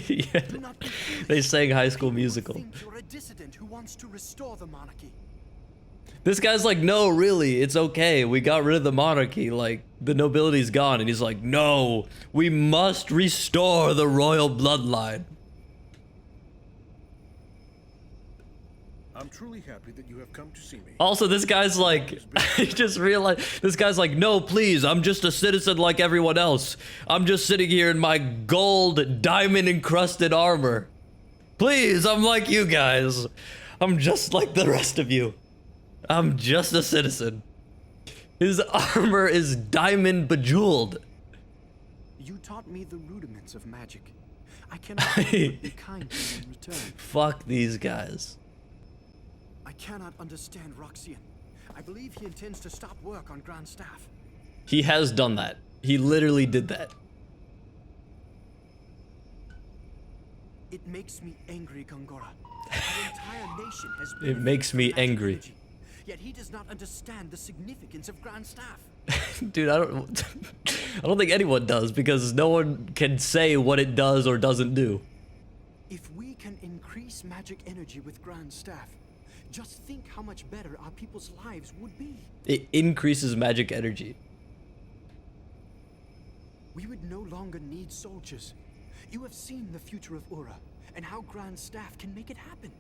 Yeah. They sang High School Musical. You're a dissident who wants to restore the monarchy. This guy's like, no, really, it's okay. We got rid of the monarchy. Like, the nobility's gone. And he's like, no, we must restore the royal bloodline. I'm truly happy that you have come to see me. Also, this guy's like, I just realized, this guy's like, no, please, I'm just a citizen like everyone else. I'm just sitting here in my gold, diamond-encrusted armor. Please, I'm like you guys. I'm just like the rest of you. I'm just a citizen. His armor is diamond bejeweled. You taught me the rudiments of magic. I cannot be kind to you in return. Fuck these guys. I cannot understand Roxian. I believe he intends to stop work on Grand Staff. He has done that. He literally did that. It makes me angry, Gongora. The entire nation has It makes me angry. Yet he does not understand the significance of Grand Staff. Dude, I don't think anyone does, because no one can say what it does or doesn't do. If we can increase magic energy with Grand Staff, just think how much better our people's lives would be. It increases magic energy. We would no longer need soldiers. You have seen the future of Ura, and how Grand Staff can make it happen.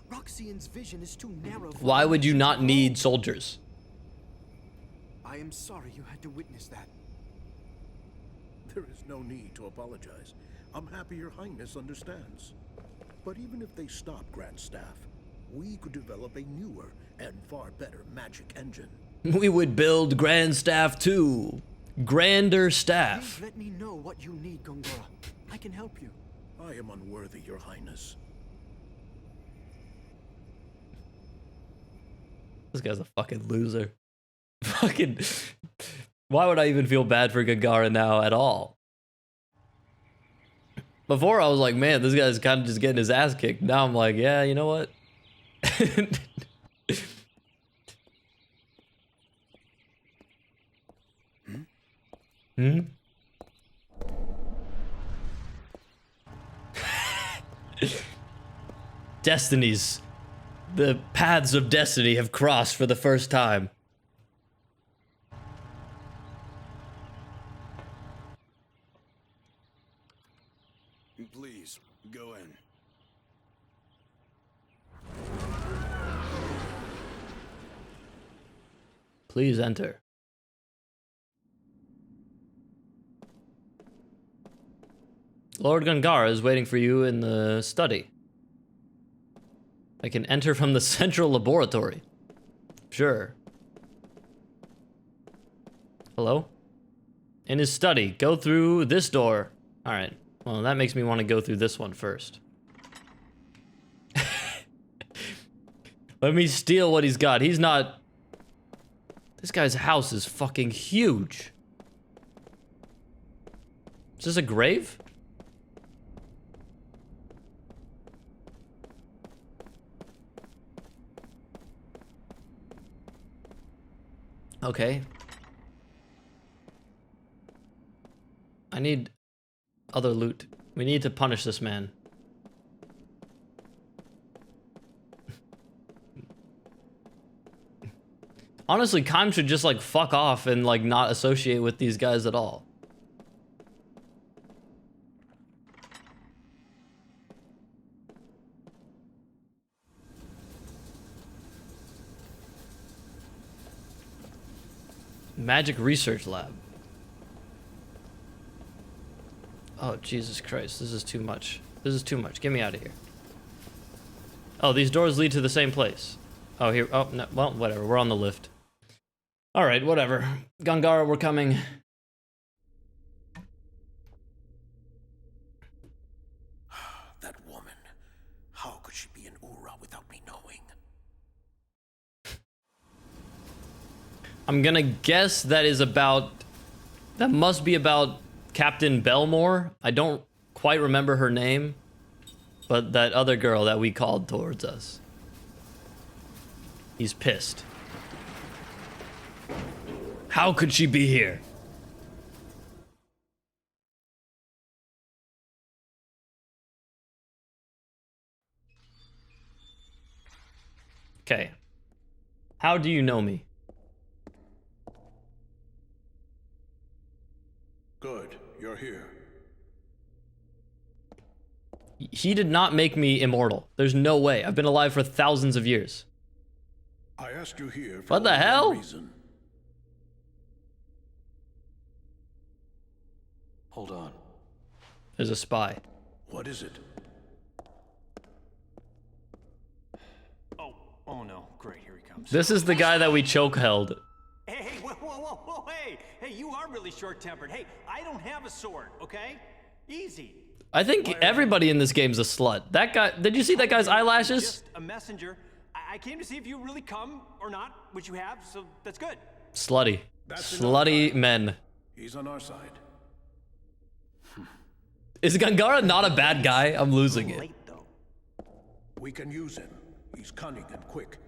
Roxian's vision is too narrow. Why would you not need soldiers? I am sorry you had to witness that. There is no need to apologize. I'm happy Your Highness understands. But even if they stop Grand Staff, we could develop a newer and far better magic engine. We would build Grand Staff 2. Grander Staff. Please let me know what you need, Gongora. I can help you. I am unworthy, Your Highness. This guy's a fucking loser. Fucking. Why would I even feel bad for Gongora now at all? Before I was like, man, this guy's kind of just getting his ass kicked. Now I'm like, yeah, you know what? Hmm? Destinies. The paths of destiny have crossed for the first time. Please, go in. Please enter. Lord Gongora is waiting for you in the study. I can enter from the central laboratory. Sure. Hello? In his study. Go through this door. Alright. Well, that makes me want to go through this one first. Let me steal what he's got. He's not... This guy's house is fucking huge. Is this a grave? Okay. I need other loot. We need to punish this man. Honestly, Kaim should just like fuck off and like not associate with these guys at all. Magic Research Lab. Oh, Jesus Christ. This is too much. This is too much. Get me out of here. Oh, these doors lead to the same place. Oh, here. Oh, no. Well, whatever. We're on the lift. All right, whatever. Gongora, we're coming. That woman. How could she be in Ura without me knowing? I'm gonna guess that is about... That must be about Captain Belmore. I don't quite remember her name. But that other girl that we called towards us. He's pissed. How could she be here? Okay. How do you know me? Good, you're here. He did not make me immortal. There's no way. I've been alive for thousands of years. I asked you here for what the hell? Reason. Hold on. There's a spy. What is it? Oh no, great, here he comes. This is the guy that we choke held. Hey, whoa, hey, you are really short-tempered. Hey, I don't have a sword, okay? Easy. I think everybody in this game's a slut. That guy, did you see that guy's eyelashes? Just a messenger. I came to see if you really come or not, which you have, so that's good. Slutty. Slutty men. He's on our side. Is Gongora not a bad guy? I'm losing it. We can use him. He's cunning and quick.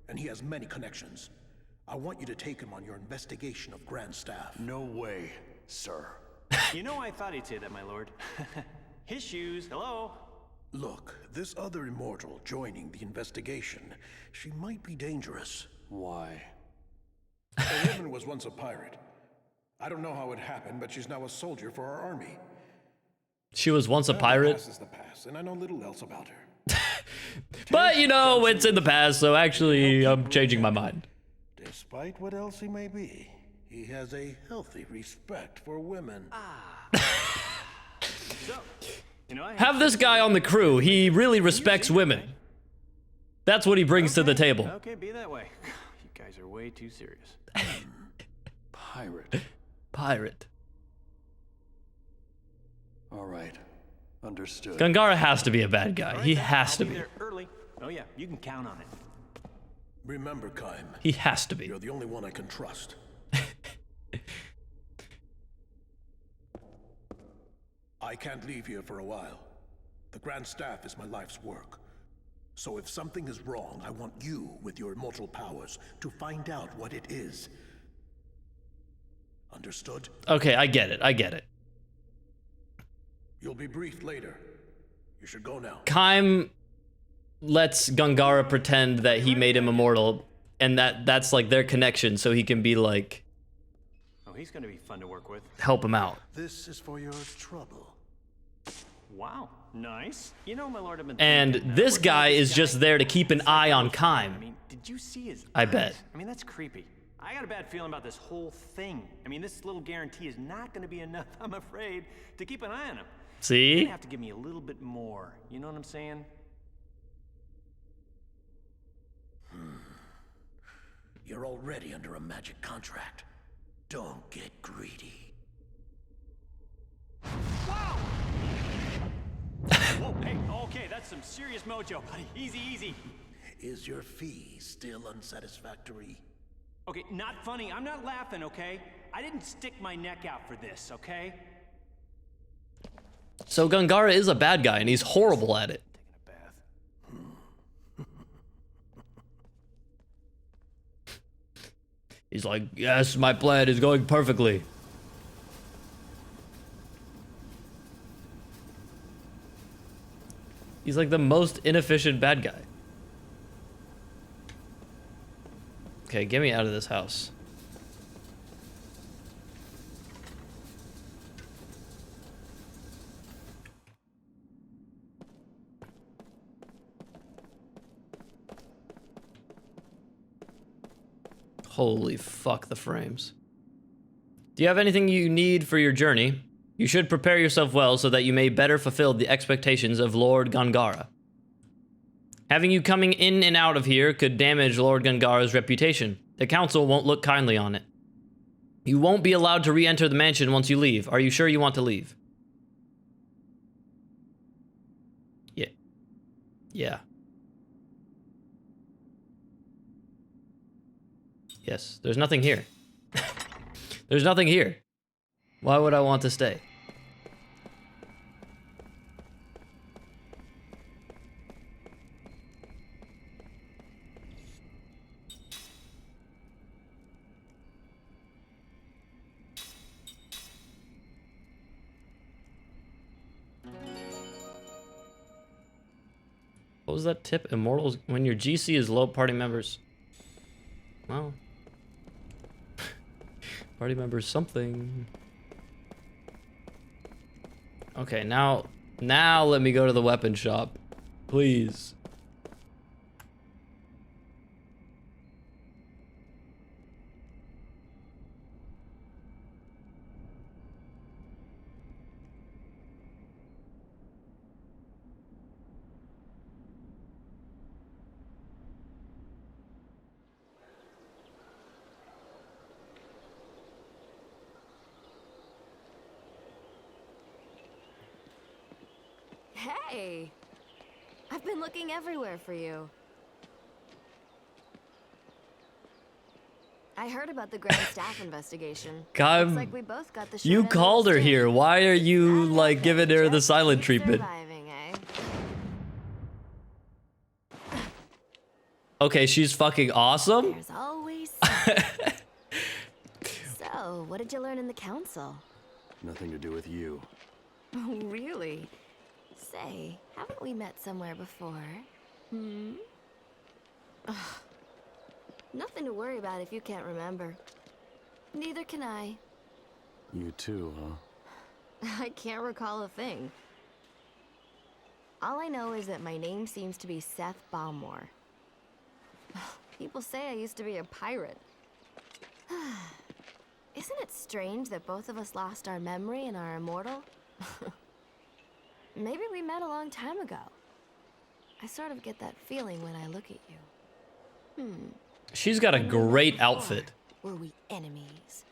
and he has many connections. I want you to take him on your investigation of Grand Staff. No way, sir. You know, I thought he'd say that, my lord. His shoes, hello? Look, this other immortal joining the investigation, she might be dangerous. Why? The woman was once a pirate. I don't know how it happened, but she's now a soldier for our army. She was once a pirate. The past is the past, and I know little else about her. But, you know, it's in the past, so actually, I'm changing my mind. Despite what else he may be, he has a healthy respect for women. So, you know, Have this guy on the crew. He really respects women. That's what he brings to the table. Okay, be that way. You guys are way too serious. Pirate. Pirate. All right. Understood. Gangara has to be a bad guy. He has to be. There early. Oh yeah, you can count on it. Remember, Kaim. He has to be. You're the only one I can trust. I can't leave here for a while. The Grand Staff is my life's work. So if something is wrong, I want you, with your immortal powers, to find out what it is. Understood? Okay, I get it. I get it. You'll be briefed later. You should go now. Kaim lets Gangara pretend that he made him immortal, and that's like their connection, so he can be like, Oh, he's gonna be fun to work with. help him out. This is for your trouble. Wow, nice. You know, my lord, I've been And thinking, this working guy with is this just guy- there to keep an eye on I Kaim. mean, did you see his I eyes? bet. I mean, that's creepy. I got a bad feeling about this whole thing. I mean, this little guarantee is not gonna be enough, I'm afraid, to keep an eye on him. You're See? gonna have to give me a little bit more. You know what I'm saying? You're already under a magic contract. Don't get greedy. Wow! Whoa, hey, okay, that's some serious mojo, buddy. Easy, easy. Is your fee still unsatisfactory? Okay, not funny. I'm not laughing, okay? I didn't stick my neck out for this, okay? So Gangara is a bad guy, and he's horrible at it. He's like, yes, my plan is going perfectly. He's like the most inefficient bad guy. Okay, get me out of this house. Holy fuck, the frames. Do you have anything you need for your journey? You should prepare yourself well so that you may better fulfill the expectations of Lord Gangara. Having you coming in and out of here could damage Lord Gangara's reputation. The council won't look kindly on it. You won't be allowed to re-enter the mansion once you leave. Are you sure you want to leave? Yeah. Yeah. Yes, there's nothing here. There's nothing here. Why would I want to stay? What was that tip? Immortals, when your GC is low, party members. Well. Party members something. Okay, now let me go to the weapon shop. Please. Hey! I've been looking everywhere for you. I heard about the Grand Staff investigation. God, Looks like we both got the you short end of the called her stick. here. Why are you like giving her the silent treatment? Surviving, eh? Okay, she's fucking awesome. There's always So, what did you learn in the council? Nothing to do with you. Oh, really? Say, haven't we met somewhere before? Hmm? Ugh. Nothing to worry about if you can't remember. Neither can I. You too, huh? I can't recall a thing. All I know is that my name seems to be Seth Balmore. People say I used to be a pirate. Isn't it strange that both of us lost our memory and are immortal? Maybe we met a long time ago. I sort of get that feeling when I look at you. She's got a great outfit. Were we enemies?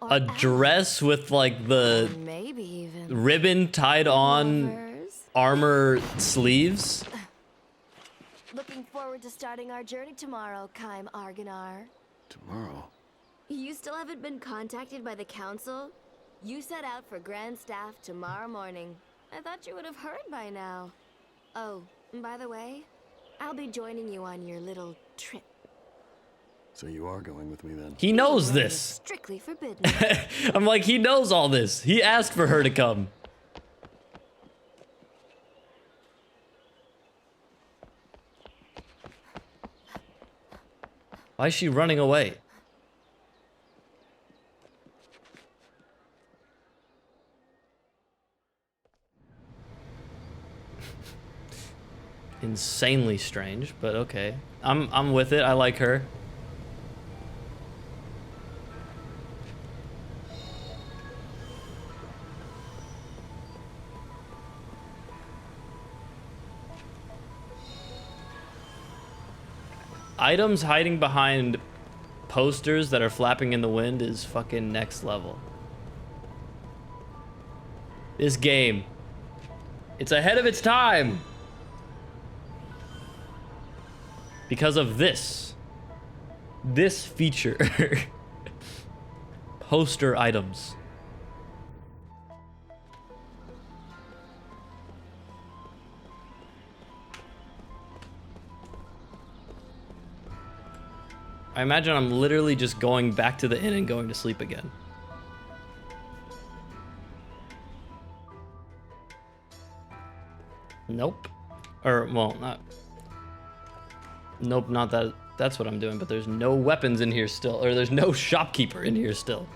A dress with like the Maybe even ribbon tied on armor sleeves. Looking forward to starting our journey tomorrow, Kaim Arganar. Tomorrow? You still haven't been contacted by the council? You set out for Grand Staff tomorrow morning. I thought you would have heard by now. Oh, by the way, I'll be joining you on your little trip. So you are going with me then? He knows Right, this. it's strictly forbidden. I'm like, he knows all this. He asked for her to come. Why is she running away? Insanely strange, but okay. I'm with it. I like her. Items hiding behind posters that are flapping in the wind is fucking next level. This game, it's ahead of its time because of this feature. Poster items. I imagine I'm literally just going back to the inn and going to sleep again. Nope. Or, well, not... Nope, not that. That's what I'm doing, but there's no weapons in here still. Or there's no shopkeeper in here still.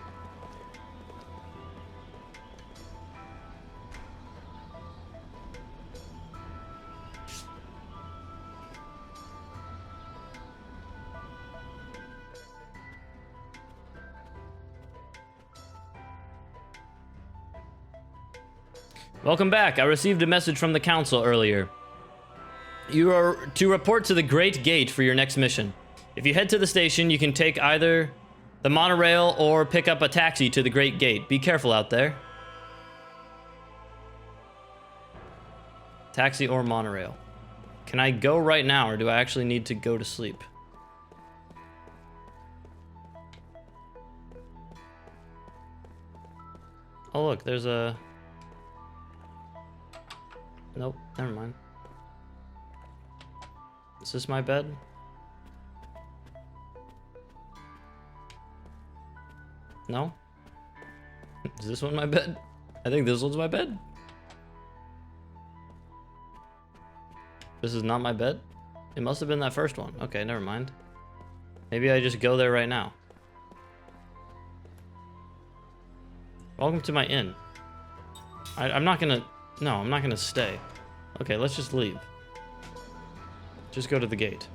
Welcome back. I received a message from the council earlier. You are to report to the Great Gate for your next mission. If you head to the station, you can take either the monorail or pick up a taxi to the Great Gate. Be careful out there. Taxi or monorail. Can I go right now, or do I actually need to go to sleep? Oh, look, there's a... Nope, never mind. Is this my bed? No? Is this one my bed? I think this one's my bed. This is not my bed? It must have been that first one. Okay, never mind. Maybe I just go there right now. Welcome to my inn. I'm not gonna... No, I'm not gonna stay. Okay, let's just leave. Just go to the gate.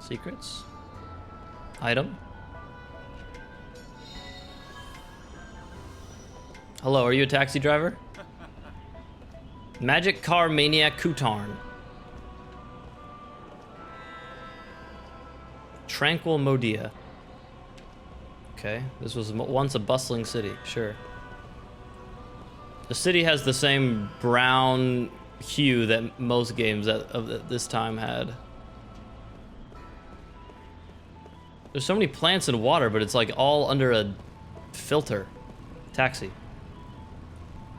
Secrets. Item. Hello, are you a taxi driver? Magic Car Maniac Kutarn. Tranquil Modia. Okay, this was once a bustling city, sure. The city has the same brown hue that most games of this time had. There's so many plants and water, but it's like all under a filter. Taxi.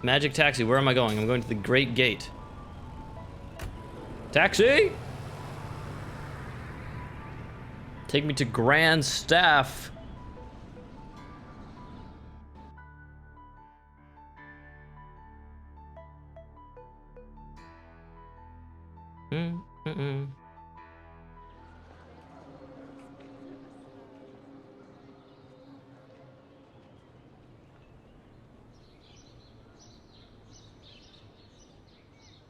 Magic taxi, where am I going? I'm going to the Great Gate. Taxi! Take me to Grand Staff.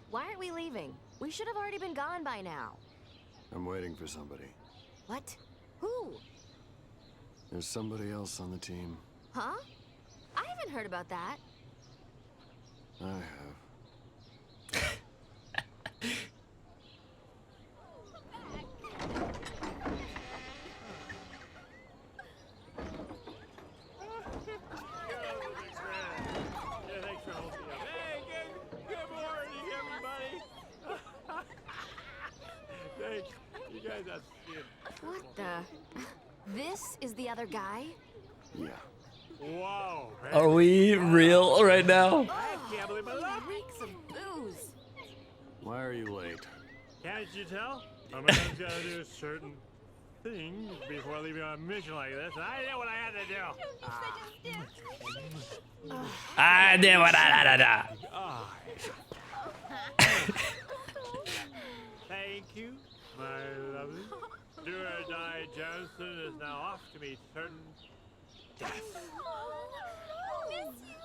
Why aren't we leaving? We should have already been gone by now. I'm waiting for somebody. What? Who? There's somebody else on the team. Huh? I haven't heard about that. I have. What the? This is the other guy? Yeah. Whoa. Are we real right now? I can't believe my luck. Reeks of booze. Why are you late? Can't you tell? A man's gotta do certain things before leaving on a mission like this. I did what I had to do. I did what I had to do. Thank you, my lovely. Do or die Johnson is now off to meet certain death. Miss you.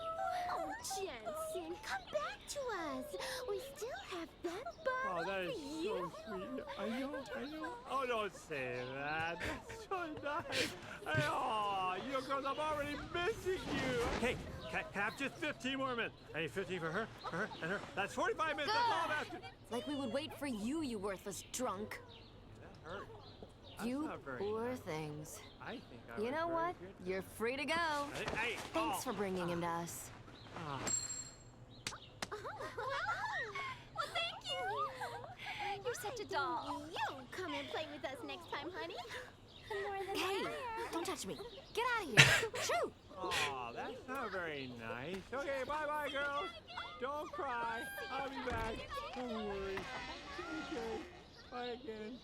Oh, Jensen, come back to us. We still have that Oh, bottle that is for you. so sweet. I know. Oh, don't say that. That's so nice. Oh, you girls, I'm already missing you. Hey, can I have just 15 more minutes? I need 15 for her, and her. That's 45 minutes. That's all I'm asking. Like we would wait for you, you worthless drunk. That hurt. You not very poor nice. things. I think I You was know very what? good. You're free to go. Hey, Thanks for bringing him to us. Ah. Well, thank you. You're such a doll. You come and play with us next time, honey. The more the Hey, merrier. don't touch me. Get out of here. Shoo! Oh, that's not very nice. Okay, bye-bye, girls. Don't cry. I'll be back. Don't worry. Okay. Bye again.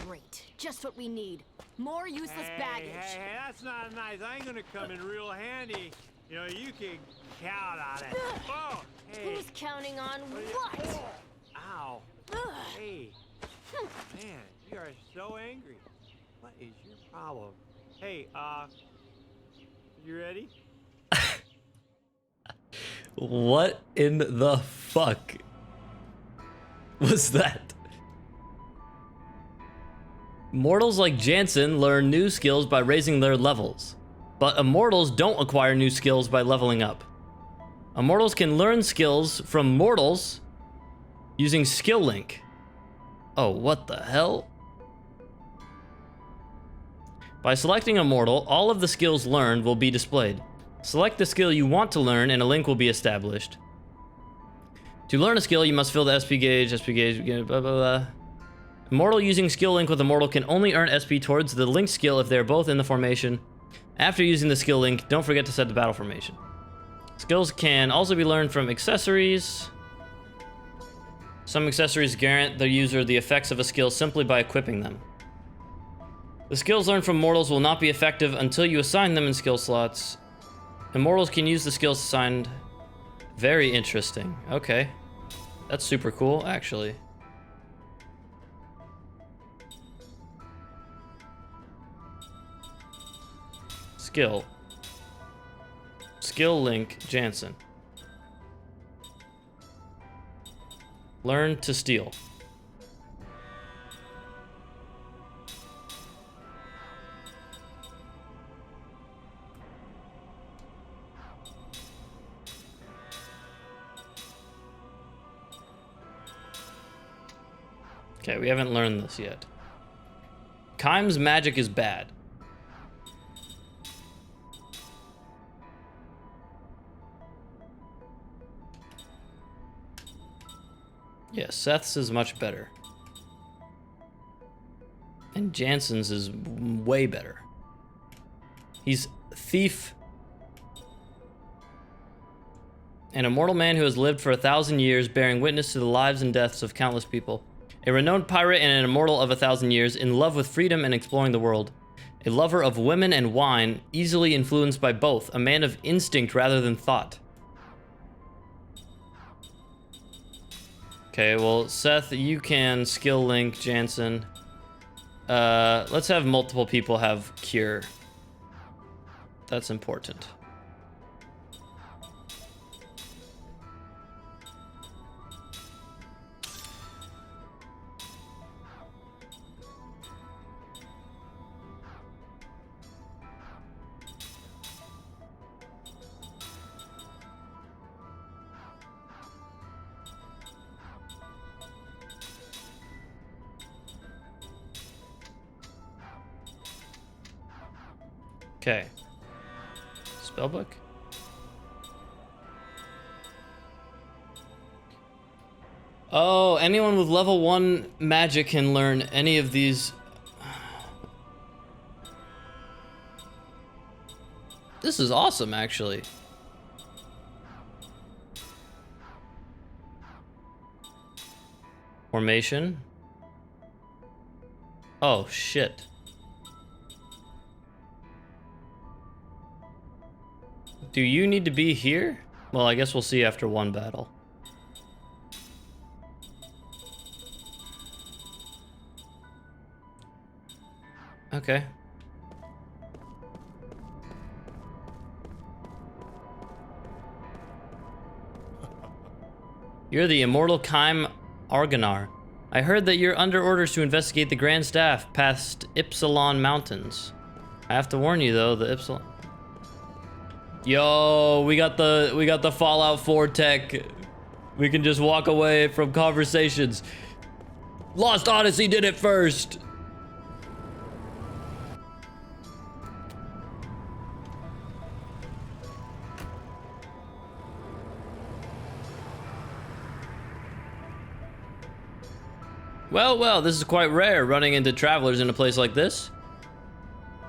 Great. Just what we need. More useless baggage. Hey, that's not nice. I ain't gonna come in real handy. You know, you can count on it. Whoa! Hey. Who's counting on what? Ow. Hey. Man, you are so angry. What is your problem? Hey, you ready? What in the fuck was that? Mortals like Jansen learn new skills by raising their levels, but immortals don't acquire new skills by leveling up. Immortals can learn skills from mortals using skill link. Oh, what the hell? By selecting a mortal, all of the skills learned will be displayed. Select the skill you want to learn and a link will be established. To learn a skill, you must fill the SP gauge, blah, blah, blah. Immortal using skill link with Immortal can only earn SP towards the linked skill if they are both in the formation. After using the skill link, don't forget to set the battle formation. Skills can also be learned from accessories. Some accessories grant the user the effects of a skill simply by equipping them. The skills learned from mortals will not be effective until you assign them in skill slots. Immortals can use the skills assigned. Very interesting. Okay. That's super cool, actually. Skill. Skill link Jansen. Learn to steal. Okay, we haven't learned this yet. Kime's magic is bad. Yeah, Seth's is much better. And Jansen's is way better. He's thief. An immortal man who has lived for 1,000 years, bearing witness to the lives and deaths of countless people. A renowned pirate and an immortal of 1,000 years, in love with freedom and exploring the world. A lover of women and wine, easily influenced by both. A man of instinct rather than thought. Okay, well, Seth, you can skill link Jansen. Let's have multiple people have cure. That's important. Okay. Spellbook? Oh, anyone with level 1 magic can learn any of these. This is awesome, actually. Formation. Oh, shit. Do you need to be here? Well, I guess we'll see after one battle. Okay. You're the immortal Kaim Argonar. I heard that you're under orders to investigate the Grand Staff past Ypsilon Mountains. I have to warn you though, the Ypsilon... Yo, we got the Fallout 4 tech. We can just walk away from conversations. Lost Odyssey did it first. Well, this is quite rare, running into travelers in a place like this.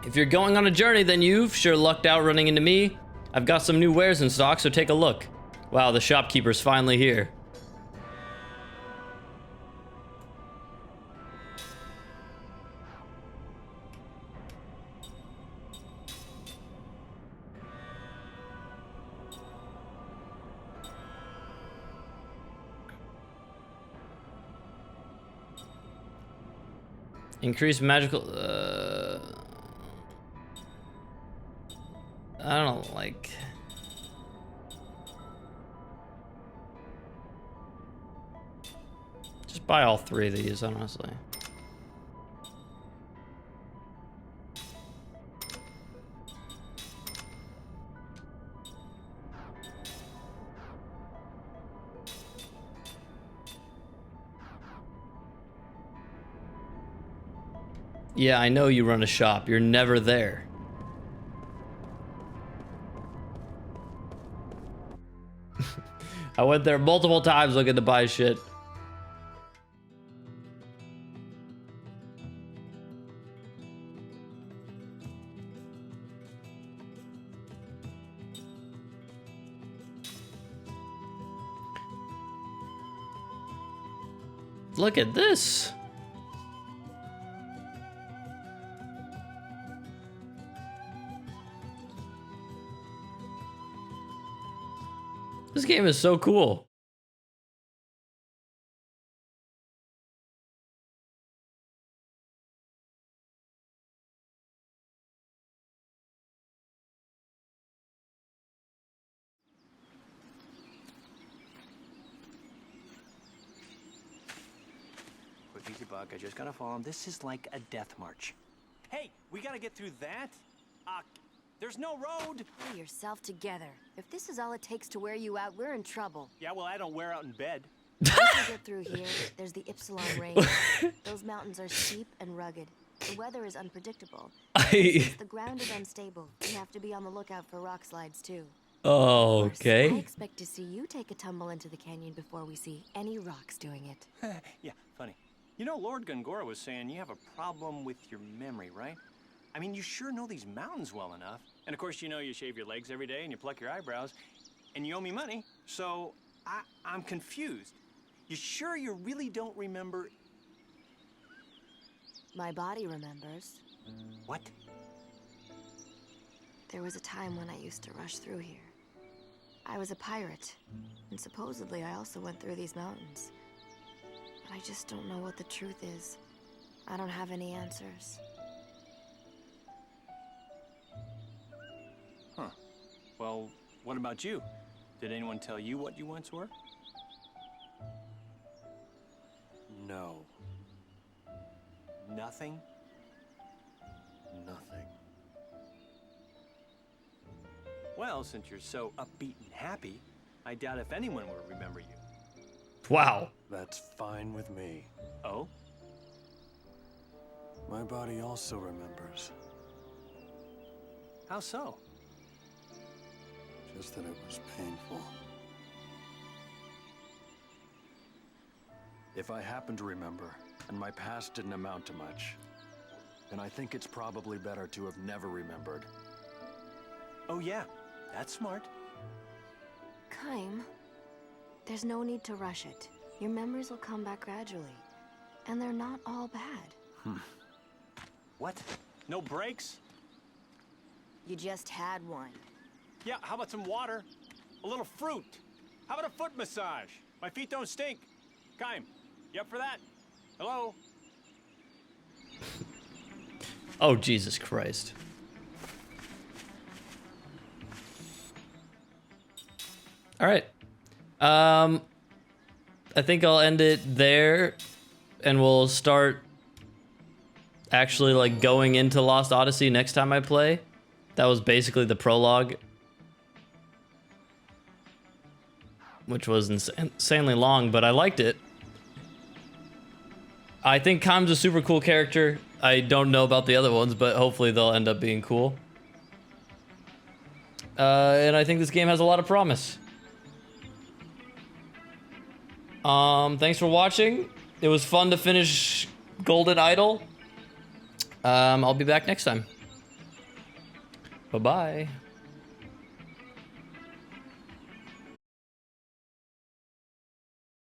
If you're going on a journey, then you've sure lucked out running into me. I've got some new wares in stock, so take a look. Wow, the shopkeeper's finally here. Increase magical... I don't like... Just buy all three of these, honestly. Yeah, I know you run a shop. You're never there. I went there multiple times looking to buy shit. Look at this. This game is so cool. Quick, easy, Buck. I just gotta follow him. This is like a death march. Hey, we gotta get through that? There's no road. Pull yourself together. If this is all it takes to wear you out, we're in trouble. Yeah, well, I don't wear out in bed. Once we get through here, there's the Ypsilon Range. Those mountains are steep and rugged. The weather is unpredictable. Since the ground is unstable, you have to be on the lookout for rock slides, too. Oh, I okay. expect to see you take a tumble into the canyon before we see any rocks doing it. Yeah, funny. You know, Lord Gungora was saying you have a problem with your memory, right? I mean, you sure know these mountains well enough. And of course, you know you shave your legs every day and you pluck your eyebrows. And you owe me money, so I'm confused. You sure you really don't remember? My body remembers. What? There was a time when I used to rush through here. I was a pirate, and supposedly I also went through these mountains. But I just don't know what the truth is. I don't have any answers. Huh. Well, what about you? Did anyone tell you what you once were? No. Nothing? Nothing. Well, since you're so upbeat and happy, I doubt if anyone will remember you. Wow. That's fine with me. Oh? My body also remembers. How so? Just that it was painful. If I happen to remember, and my past didn't amount to much, then I think it's probably better to have never remembered. Oh yeah, that's smart. Kaim, there's no need to rush it. Your memories will come back gradually. And they're not all bad. What? No breaks? You just had one. Yeah, how about some water? A little fruit? How about a foot massage? My feet don't stink. Kaim, you up for that? Hello? Oh, Jesus Christ. All right. I think I'll end it there, and we'll start actually like going into Lost Odyssey next time I play. That was basically the prologue, which was insanely long, but I liked it. I think Kaim's a super cool character. I don't know about the other ones, but hopefully they'll end up being cool. And I think this game has a lot of promise. Thanks for watching. It was fun to finish Golden Idol. I'll be back next time. Bye-bye.